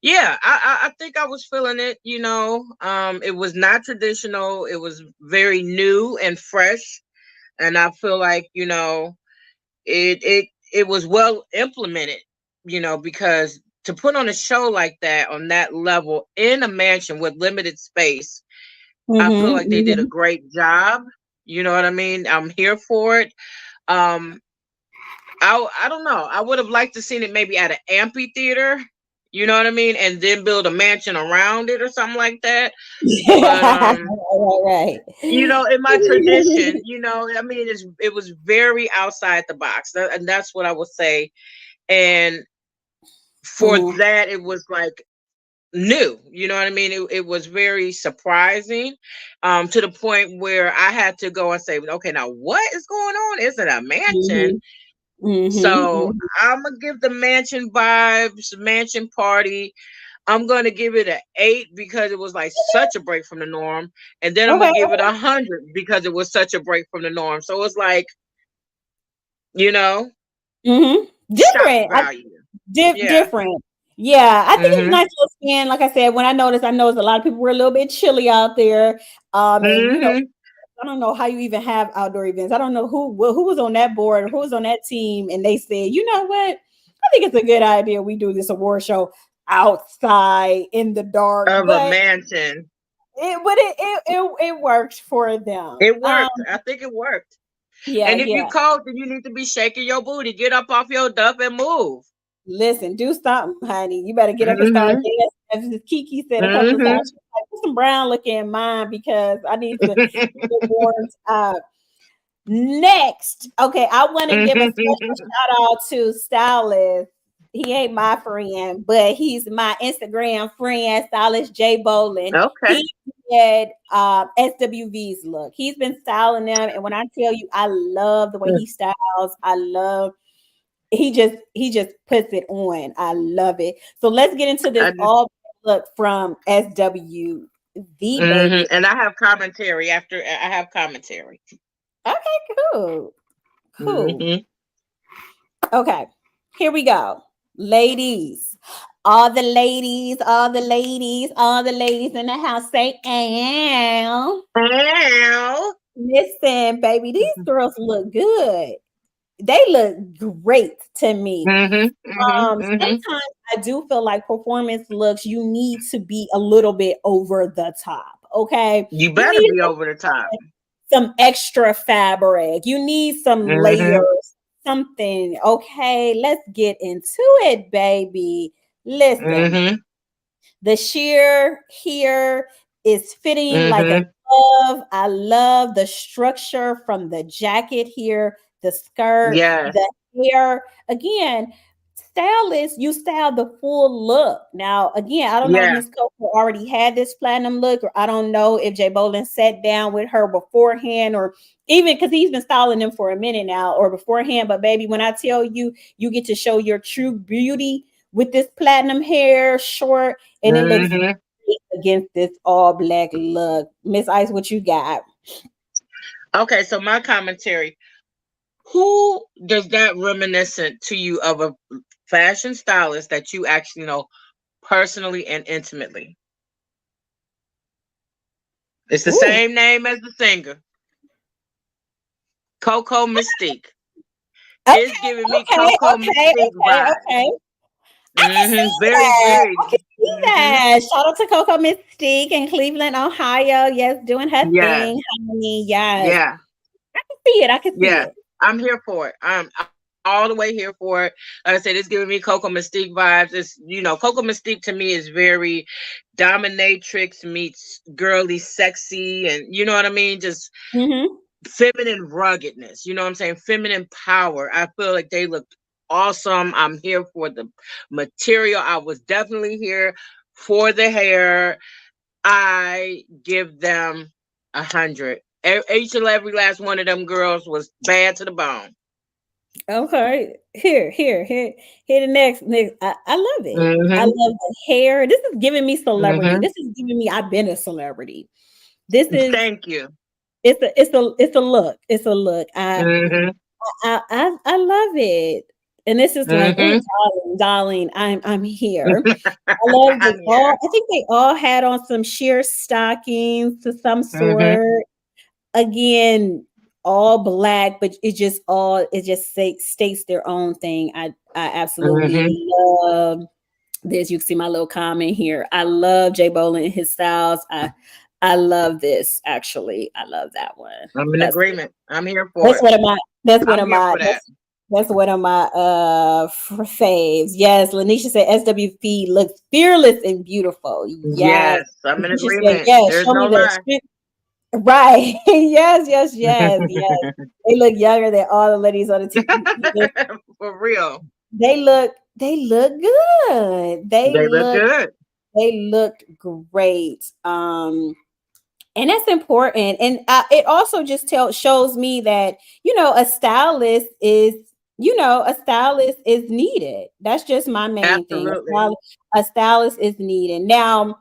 yeah, I think I was feeling it, it was not traditional, it was very new and fresh, and I feel like, it was well implemented, because to put on a show like that on that level in a mansion with limited space, I feel Mhm. like they did a Mhm. great job. You know what I mean? I'm here for it. Um, I don't know. I would have liked to seen it maybe at an amphitheater. You know what I mean? And then build a mansion around it or something like that. But Right. in my tradition, I mean, it was very outside the box, and that's what I would say. And for Mhm. that, it was like new. You know what I mean? It was very surprising, to the point where I had to go and say, okay, now what is going on? Is it a mansion? Mhm. Mhm. So Mhm. I'm gonna give the mansion vibes, mansion party. I'm gonna give it an 8 because it was like such a break from the norm, and then I'm Okay. gonna give it 100 because it was such a break from the norm. So it's like, you know, shock Different. value. Yeah. Different. Yeah, I think it's a Mhm. nice little skin. Like I said, when I noticed a lot of people were a little bit chilly out there. And Mhm. I don't know how you even have outdoor events. I don't know who was on that board or who was on that team, and they said, you know what? I think it's a good idea we do this award show outside in the dark, Of a but mansion. it worked for them. It worked. I think it worked. Yeah, And if you yeah. cold, then you need to be shaking your booty. Get up off your duff and move. Listen, do something, honey. You better get up and start Mhm. dancing. As Kiki said a couple of Mhm. times, she's like, put some brown looking in mine because I need to get warmed up. Next, okay, I want to give a special shout out to Stylist. He ain't my friend, but he's my Instagram friend, Stylist J Bolin. Okay. He did SWV's look. He's been styling them, and when I tell you, I love the way he styles. I love he just puts it on. I love it. So let's get into this I just, all look from SWV, baby. and I have commentary after. I have commentary. Okay, cool. Cool. Mhm. Okay, here we go. Ladies, all the ladies, all the ladies, all the ladies in the house say, "Ow." Ow. Listen, baby, these girls look good. They look great to me. Mhm. Mhm. Mhm. Sometimes I do feel like performance looks, you need to be a little bit over the top. Okay. You You better need be over the top. some extra fabric. You need some Mhm. layers, something. Okay. Let's get into it, baby. Listen, Mhm. the sheer here is fitting like a Mhm. glove. I love the structure from the jacket here, the skirt, Yes. the hair. Again, stylist, you style the full look. Now, again, I don't know if Yeah. Miss Coco already had this platinum look, or I don't know if Jay Bolin sat down with her beforehand, or even because he's been styling them for a minute now or beforehand. But baby, when I tell you, you get to show your true beauty with this platinum hair, short, and it looks Mhm. great against this all black look. Miss Ice, what you got? Okay. So my commentary. Who does that reminiscent to you of a fashion stylist that you actually know personally and intimately? It's the Ooh, same name as the singer, Coco Mystique. okay, It's giving me okay, Coco okay, Mystique okay, vibes. okay. I can see Very, that. very. I can see Hmm. that. Shout out to Coco Mystique in Cleveland, Ohio. Yes, doing her Yes, thing, honey. Yes, yeah, I can see it. I can see yeah. it. I'm here for it. I'm all the way here for it. Like I said, it's giving me Coco Mystique vibes. It's, Coco Mystique to me is very dominatrix meets girly sexy, and you know what I mean? Just Mm-hmm. feminine ruggedness. You know what I'm saying? Feminine power. I feel like they looked awesome. I'm here for the material. I was definitely here for the hair. I give them 100. Each and every last one of them girls was bad to the bone. Okay. Here. The next. I love it. I Hmm. love the hair. This is giving me celebrity. Hmm. This is giving me I've been a celebrity. This is Thank you. it's a look. It's a look. Hmm. I love it. And this is like, oh, Hmm. darling, I'm here. I love I'm it all. here. I think they all had on some sheer stockings to some Hmm. sort. Again, all black, but it just states their own thing. I absolutely Hmm. love this. You can see my little comment here. I love Jay Bolin and his styles. I love this actually. I love that one. I'm in That's agreement. I'm here for that's it. one of my that's one I'm of here my for that. that's one of my faves. Yes, Lanisha said SWP looks fearless and beautiful. Yes. Yes, I'm in Lanisha said, agreement. yes, There's show no me the lie. strength. Right. Yes. They look younger than all the ladies on the team. For real. They look good. They look good. They looked great. And that's important. And it also just shows me that a stylist is a stylist is needed. That's just my main thing. Absolutely. A stylist is needed. Now,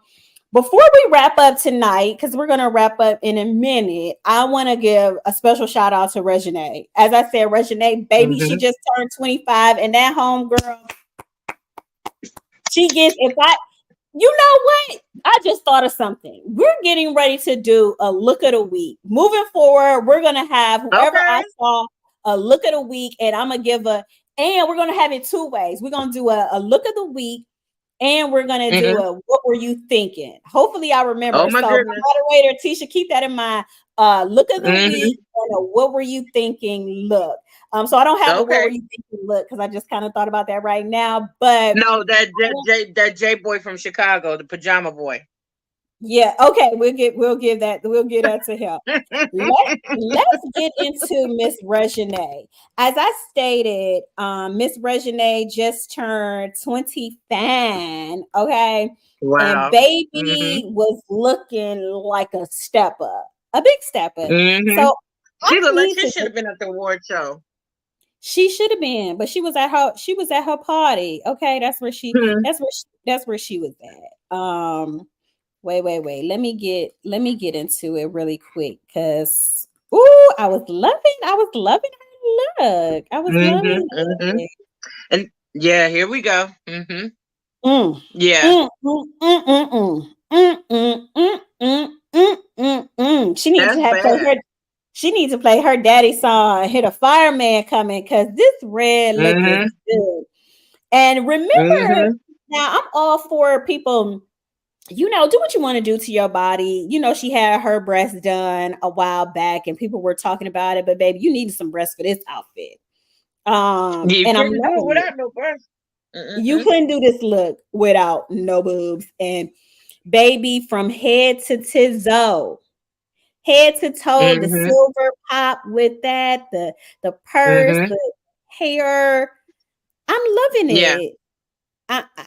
before we wrap up tonight, because we're going to wrap up in a minute, I want to give a special shout out to Regine. As I said, Regine, baby, she just turned 25, and that homegirl, she gets, you know what? I just thought of something. We're getting ready to do a look of the week. Moving forward, we're going to have whoever I saw a look of the week, and I'm going to give and we're going to have it two ways. We're going to do a look of the week, and we're going to do a what were you thinking? Hopefully I remember. Oh my so goodness. moderator Tisha, keep that in mind. Look of the week and a what were you thinking look. So I don't have a what were you thinking look because I just kind of thought about that right now. But no, that J boy from Chicago, the pajama boy. Yeah, okay, we'll give that to him. Let's get into Miss Regine. As I stated, Miss Regine just turned 20 fan, okay? Wow. And baby was looking like a step up, a big step up. So she looked like she should have been at the award show. She should have been, but she was at her party. Okay, that's where she was at. Wait. Let me get into it really quick because I was loving her look. I was loving it. And yeah, here we go. Yeah. She needs to play her daddy song, Hit a Fireman Coming, because this red look is good. And remember, now I'm all for people, do what you want to do to your body. She had her breasts done a while back and people were talking about it, but baby, you needed some breasts for this outfit. And I'm loving without no breasts. You couldn't do this look without no boobs. And baby, from head to toe, the silver pop with that, the purse, the hair. I'm loving it. Yeah.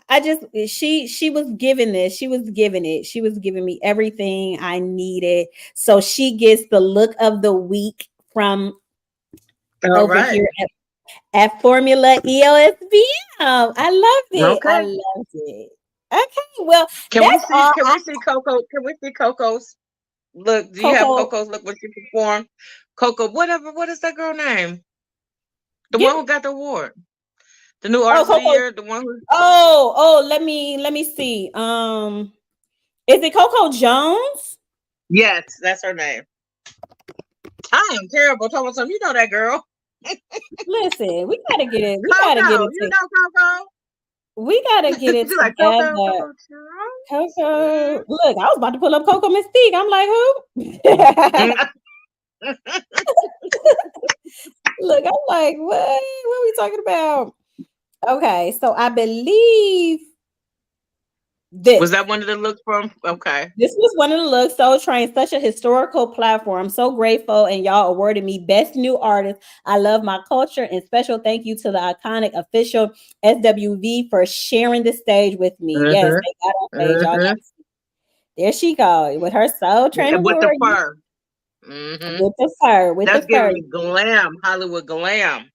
I just she was giving this. She was giving it. She was giving me everything I needed. So she gets the look of the week from here at Formula EOSBM. I loved it. Okay. I loved it. Okay, well, can we see Coco? Can we see Coco's look? Do you have Coco's look when she performed? Coco, whatever. What is that girl name? The one who got the award. The new artist of the year, the one who. Let me see. Is it Coco Jones? Yes, that's her name. I am terrible talking about something. You know that girl. Listen, we gotta get it. We gotta get it. You know Coco. We gotta get it together. Like Coco. Look, I was about to pull up Coco Mystique. I'm like, who? Look, I'm like, what are we talking about? Okay, so I believe this was that one of the looks from. Okay, this was one of the looks. Soul Train, such a historical platform. I'm so grateful, and y'all awarded me Best New Artist. I love my culture, and special thank you to the iconic official SWV for sharing the stage with me. Yes, they got on stage. Y'all got to see. There she goes with her Soul Train with award. the fur. With the fur. That's giving glam, Hollywood glam.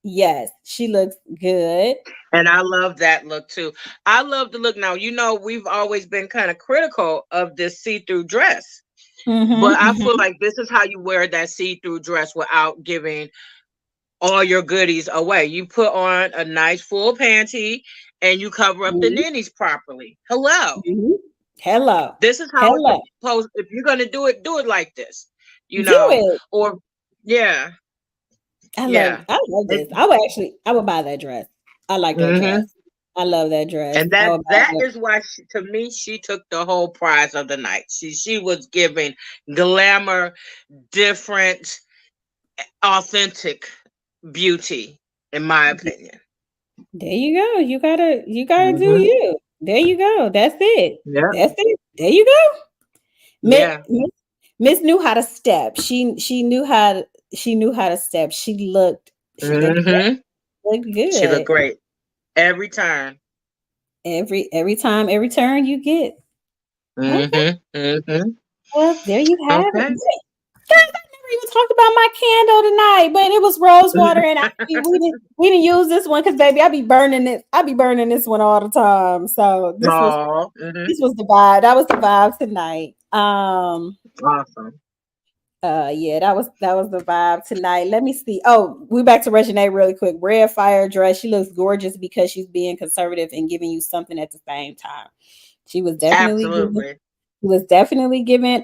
Yes, she looks good. And I love that look too. I love the look. Now, we've always been kind of critical of this see-through dress. But I feel like this is how you wear that see-through dress without giving all your goodies away. You put on a nice full panty and you cover up the ninnies properly. Hello. Hello. This is how it's supposed. If you're gonna do it like this. Do it. Or yeah. I love this. I would buy that dress. I like that dress. I love that dress. And that is why to me she took the whole prize of the night. She was giving glamour, different, authentic beauty, in my opinion. There you go. You gotta do you. There you go. That's it. Yeah. That's it. There you go. Miss knew how to step. She knew how to step. She looked good. She looked great. Every turn. Every time, every turn you get. Okay. Well, there you have it. Guys, I never even talked about my candle tonight, but it was rose water, and we didn't use this one because baby, I be burning it. I be burning this one all the time. So this was the vibe. That was the vibe tonight. Awesome. Yeah, that was the vibe tonight. Let me see. Oh, we back to Reginae really quick. Red fire dress. She looks gorgeous because she's being conservative and giving you something at the same time. She was definitely giving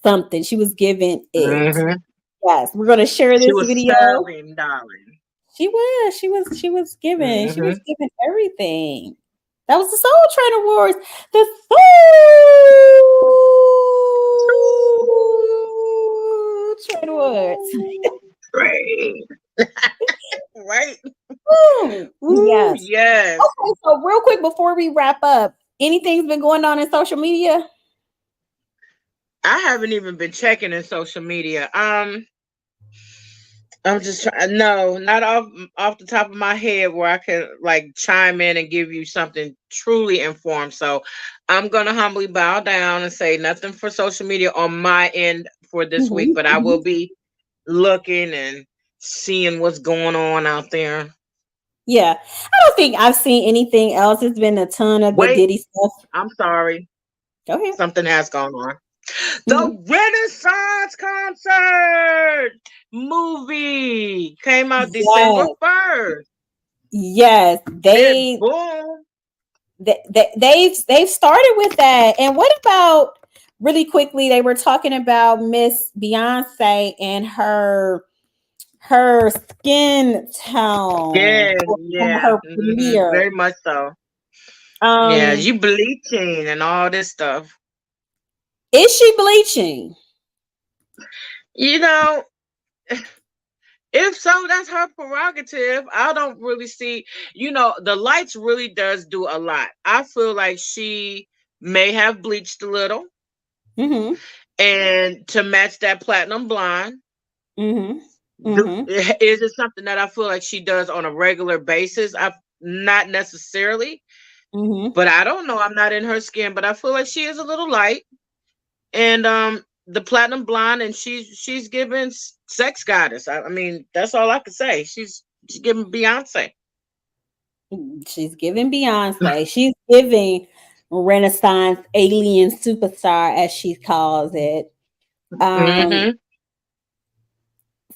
something. She was giving it. Mm-hmm. Yes, we're gonna share this video. Serving, darling. She was giving. Mm-hmm. She was giving everything. That was the Soul Train Awards. The Soul Train Awards. Right. Right. Yes. Yes. Okay, so real quick before we wrap up, anything's been going on in social media? I haven't even been checking in social media. I'm just trying. No, not off the top of my head where I can like chime in and give you something truly informed. So I'm gonna humbly bow down and say nothing for social media on my end for this week, but I will be looking and seeing what's going on out there. Yeah, I don't think I've seen anything else. It's been a ton of the Diddy stuff. I'm sorry. Go ahead. Something has gone on. The Renaissance Concert movie came out December 1st. Yes, they've started with that. And what about really quickly? They were talking about Miss Beyonce and her skin tone. Her premiere. Very much so. Yeah, you bleaching and all this stuff. Is she bleaching? You know, if so, that's her prerogative. I don't really see, the lights really does do a lot. I feel like she may have bleached a little. Mm-hmm. And to match that platinum blonde. Mm-hmm. Is it something that I feel like she does on a regular basis? Not necessarily. But I don't know. I'm not in her skin, but I feel like she is a little light. And the platinum blonde, and she's giving sex goddess. I mean, that's all I could say. She's giving Beyonce. She's giving Beyonce. She's giving Renaissance alien superstar, as she calls it.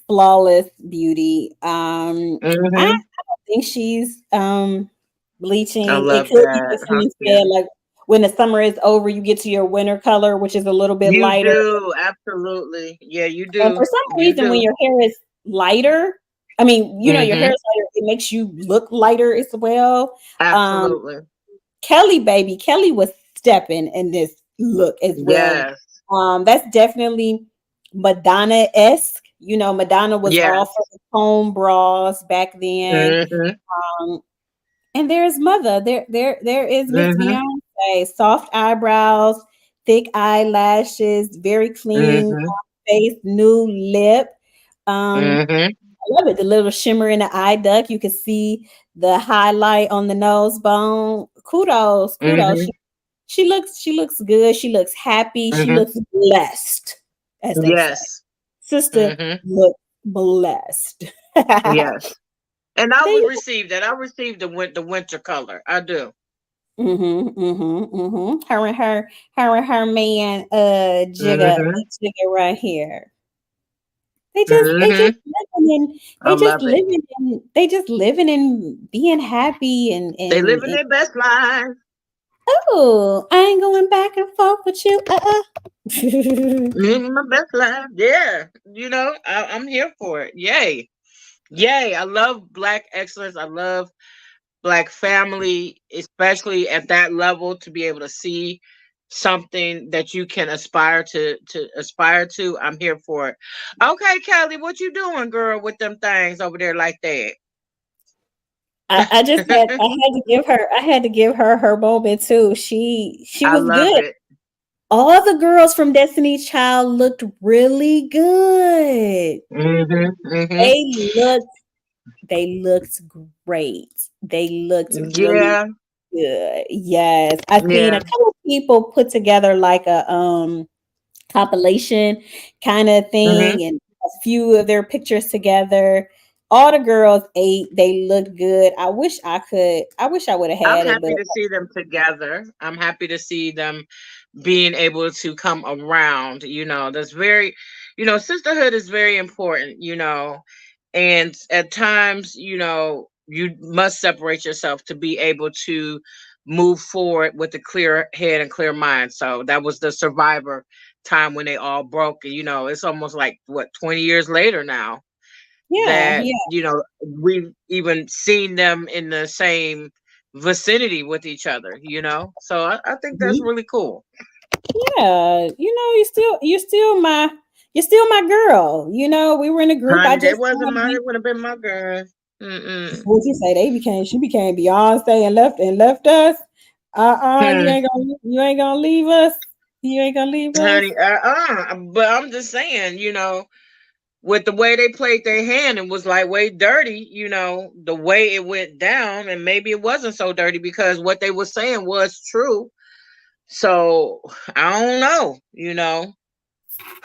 Flawless beauty. I don't think she's bleaching. I love it could that. be instead, like when the summer is over, you get to your winter color, which is a little bit lighter. You do, absolutely. Yeah, you do. And for some reason, when your hair is lighter, I mean, your hair is lighter, it makes you look lighter as well. Absolutely. Kelly was stepping in this look as well. Yes. That's definitely Madonna-esque. Madonna was all for the home bras back then. And there's Motha. There is Miss Beyonce. Soft eyebrows, thick eyelashes, very clean face, new lip. I love it. The little shimmer in the eye duct. You can see the highlight on the nose bone. Kudos. She looks good. She looks happy. She looks blessed. As they say. Sister looks blessed. Yes. And I would receive that. I received the winter color. I do. Her and her man, Jigga right here. They just living and being happy and they living their best life. Oh, I ain't going back and forth with you. Living my best life. Yeah. I'm here for it. Yay. I love Black excellence. I love Black family, especially at that level, to be able to see something that you can aspire to I'm here for it. Okay, Kelly, what you doing, girl, with them things over there like that? I had to give her her moment too. She was good. It. All the girls from Destiny's Child looked really good. They looked great. They looked really good. Yes. I've seen a couple people put together like a compilation kind of Mm-hmm. thing, and a few of their pictures together. All the girls ate. They looked good. I wish I could. I wish I would have I'm had it, but happy to see them together. I'm happy to see them being able to come around. That's very, sisterhood is very important. And at times, you must separate yourself to be able to move forward with a clear head and clear mind. So that was the survivor time when they all broke. And it's almost like what, 20 years later now yeah, that yeah, we've even seen them in the same vicinity with each other. So I think that's mhm, really cool. yeah. You're still my girl. We were in a group. I Honey, they just wasn't mine. It would have been my girl. Mm-mm. what you say? She became Beyonce and left us. Hmm. You ain't gonna leave us. You ain't gonna leave us. Honey, but I'm just saying, with the way they played their hand, it was like way dirty, the way it went down, and maybe it wasn't so dirty because what they were saying was true. So I don't know.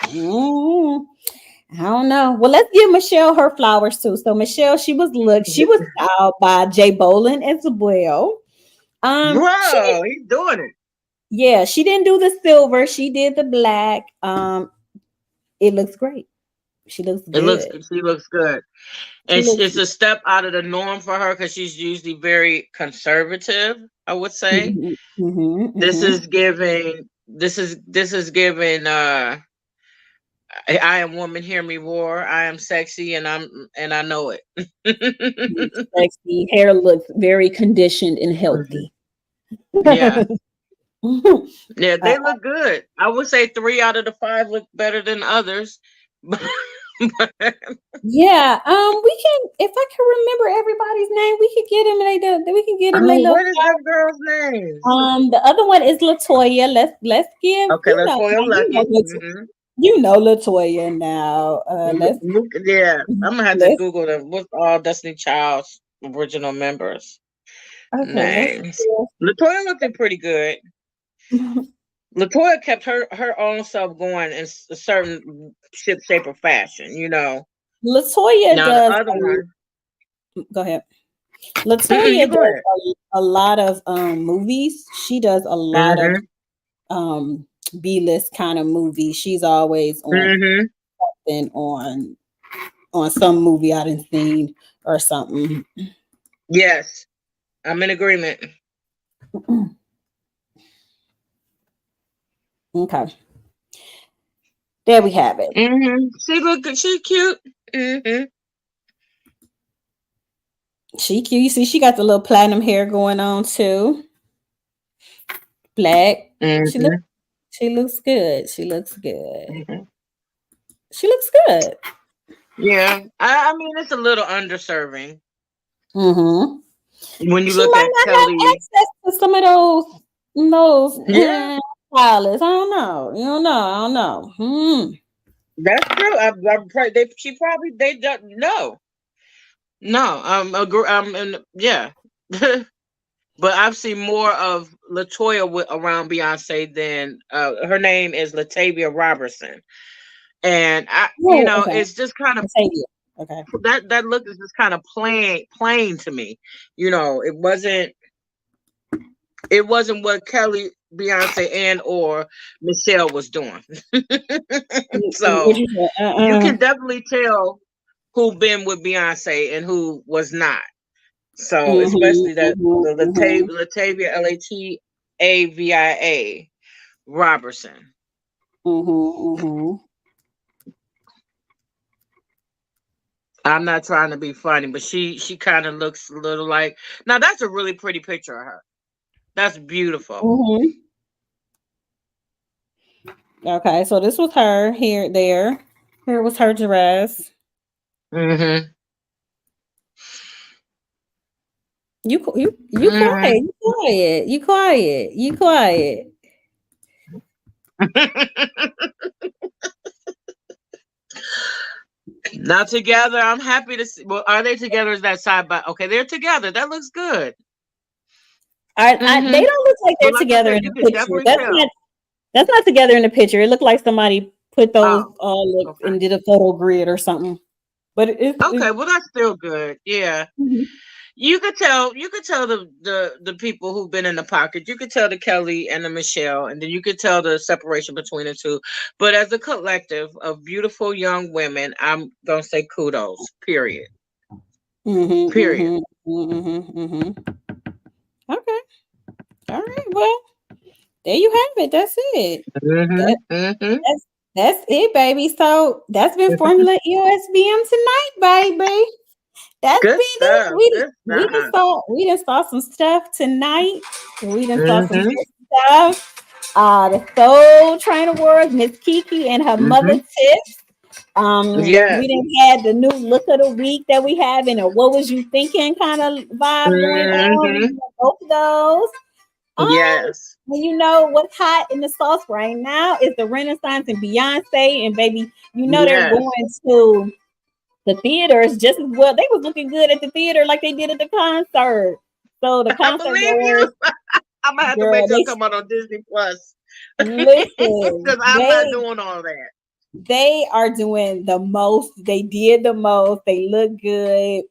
Mm, I don't know. Well, let's give Michelle her flowers too. So Michelle, she was styled by Jay Bolin as well. She did, Bro, he's doing it. yeah, she didn't do the silver. She did the black. It looks great. She looks good. She looks good. She And looks it's a step out of the norm for her because she's usually very conservative, I would say. Mhm, mhm, This mhm. is giving this is giving I am woman, hear me roar. I am sexy and I know it. Sexy hair looks very conditioned and healthy. Yeah. Uh, Yeah, they look good. I would say 3 out of the 5 look better than others. yeah, we can. If I can remember everybody's name, we could get them. We can get them. They Oh, little. what is that girl's name? The other one is Latoya. Let's give Okay, let's go lucky. You know Latoya now. Yeah, I'm gonna have to Let's Google them. What's all Destiny Child's original members' okay. names? Latoya looked pretty good. Latoya kept her own self going in a certain shape, or fashion. Latoya Now the does. other one, Go ahead. you Latoya go does ahead. a lot of movies. She does a lot of Mhm. um B-list kind of movies. She's always on Mhm. something on some movie I didn't seen or something. Yes, I'm in agreement. Okay. There we have it. Mhm. She look good. She cute. Mhm. She cute. You see, she got the little platinum hair going on too. Black. She looks Mhm. she looks good. She looks good. Mhm. She looks good. Yeah, I mean it's a little underserving Mm-hmm. when you She look might at not have Kelly. access to some of those Yeah, pilots. I don't know. You don't know. I don't know. that's true. She probably they don't know. No, and yeah, but I've seen more of Latoya around Beyonce than her name is Latavia Robertson, and Oh, okay. it's just kind of Latavia. Okay. that look is just kind of plain to me. It wasn't what Kelly, Beyonce, and or Michelle was doing. What So you said? you can definitely tell who been with Beyonce and who was not. So Mm-hmm, especially that mm-hmm, the mm-hmm, Latavia Latavia Robertson. mm-hmm. I'm not trying to be funny, but she kind of looks a little like. Now that's a really pretty picture of her. That's beautiful. Mm-hmm. Okay, so this was her here, there. Here was her dress. Hmm. You quiet. Hmm. You quiet. You quiet. You quiet. Not together. I'm happy to see. Well, are they together? Is that side by? Okay, they're together. That looks good. They Hmm. don't look like they're But like I together said, in you the can picture. definitely tell. That's not together in the picture. It looked like somebody put those Oh, all up okay. and did a photo grid or something. But Okay, well that's still good. Yeah. Mhm. You could tell the people who've been in the pocket. You could tell the Kelly and the Michelle, and then you could tell the separation between the two. But as a collective of beautiful young women, I'm gonna say kudos. Period. Mhm, Period. mhm, mhm, mhm. Okay. All right. Well, there you have it. That's it. Mm-hmm. That Mm-hmm. that's it, baby. So that's been Formula EOSBM tonight, baby. That's Good been it. stuff. We Good we stuff. just saw we just saw some stuff tonight. We just saw some Mm-hmm. good stuff. The Soul Train Awards, Miss Keke and her mother Mm-hmm. Tiff. Yes. We didn't have the new look of the week that we have in a what was you thinking kind of vibe going on. We Mm-hmm. did both of those. Yes. And you know what's hot in the sauce right now is the Renaissance and Beyonce and baby. You know they're Yes. going to the theaters just as well. They was looking good at the theater like they did at the concert. So the I concert believe you. goers, I'm gonna have to wait girl, till it come out on Disney Plus. listen, Because I'm not doing all that. they are doing the most. They did the most. They look good.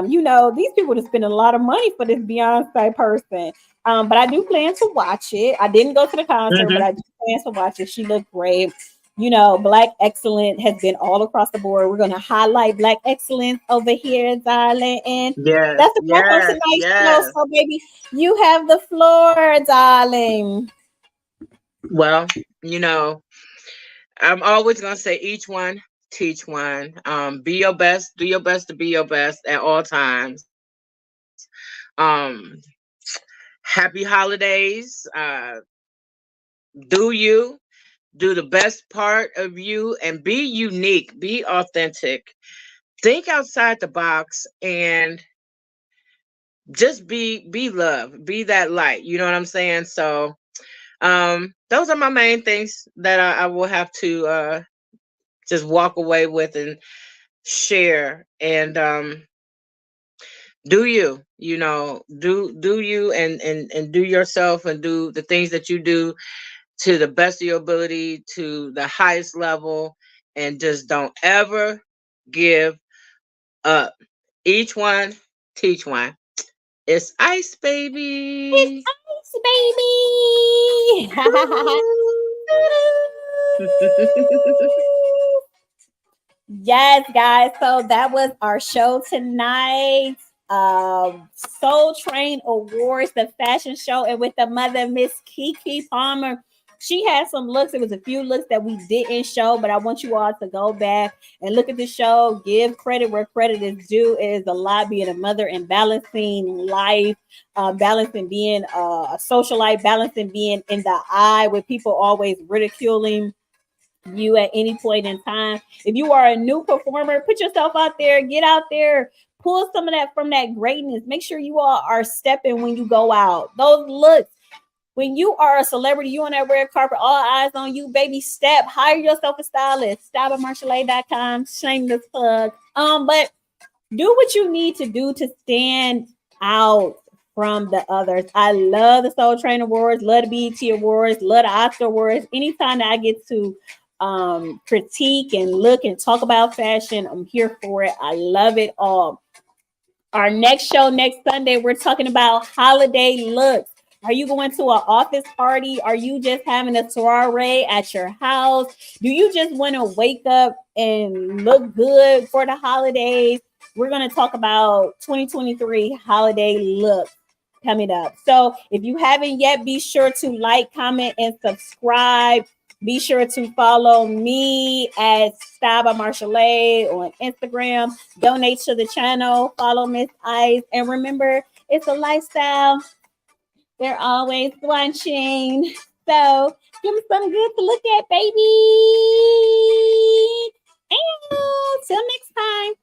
You know, these people just spend a lot of money for this Beyonce person. But I do plan to watch it. I didn't go to the concert, but Mm-hmm. I do plan to watch it. She looked great. You know, Black excellence has been all across the board. We're gonna highlight Black excellence over here, darling. And Yes. that's the wrap on Yes. tonight's show. Yes. So, baby, you have the floor, darling. Well, you know, I'm always gonna say each one, teach one. Be your best, do your best to be your best at all times. Happy holidays. Do you do the best part of you and be unique, be authentic, think outside the box, and just be love, be that light. You know what I'm saying? So those are my main things that I will have to just walk away with and share. And do you, do you, and do yourself, and do the things that you do to the best of your ability, to the highest level, and just don't ever give up. Each one, teach one. It's ice, baby. Ice, baby. Yes, guys. So that was our show tonight. Soul Train Awards, the fashion show, and with the mother, Miss Keke Palmer. She had some looks. It was a few looks that we didn't show, but I want you all to go back and look at the show. Give credit where credit is due. It is a lot being a mother and balancing life, balancing being a socialite, balancing being in the eye with people always ridiculing you at any point in time. If you are a new performer, put yourself out there, get out there, pull some of that from that greatness. Make sure you all are stepping when you go out. Those looks. When you are a celebrity, you on that red carpet, all eyes on you, baby. Step, hire yourself a stylist. Stop at Marchel'e.com. Shameless plug. But do what you need to do to stand out from the others. I love the Soul Train Awards, love the BET Awards, love the Oscar Awards. Anytime that I get to critique and look and talk about fashion, I'm here for it. I love it all. Our next show next Sunday, we're talking about holiday looks. Are you going to an office party? Are you just having a soiree at your house? Do you just want to wake up and look good for the holidays? We're going to talk about 2023 holiday looks coming up. So if you haven't yet, be sure to like, comment, and subscribe. Be sure to follow me at Stye by Marchel'e on Instagram. Donate to the channel. Follow Miss Ice. And remember, it's a lifestyle. They're always watching. So give them something good to look at, baby. And till next time.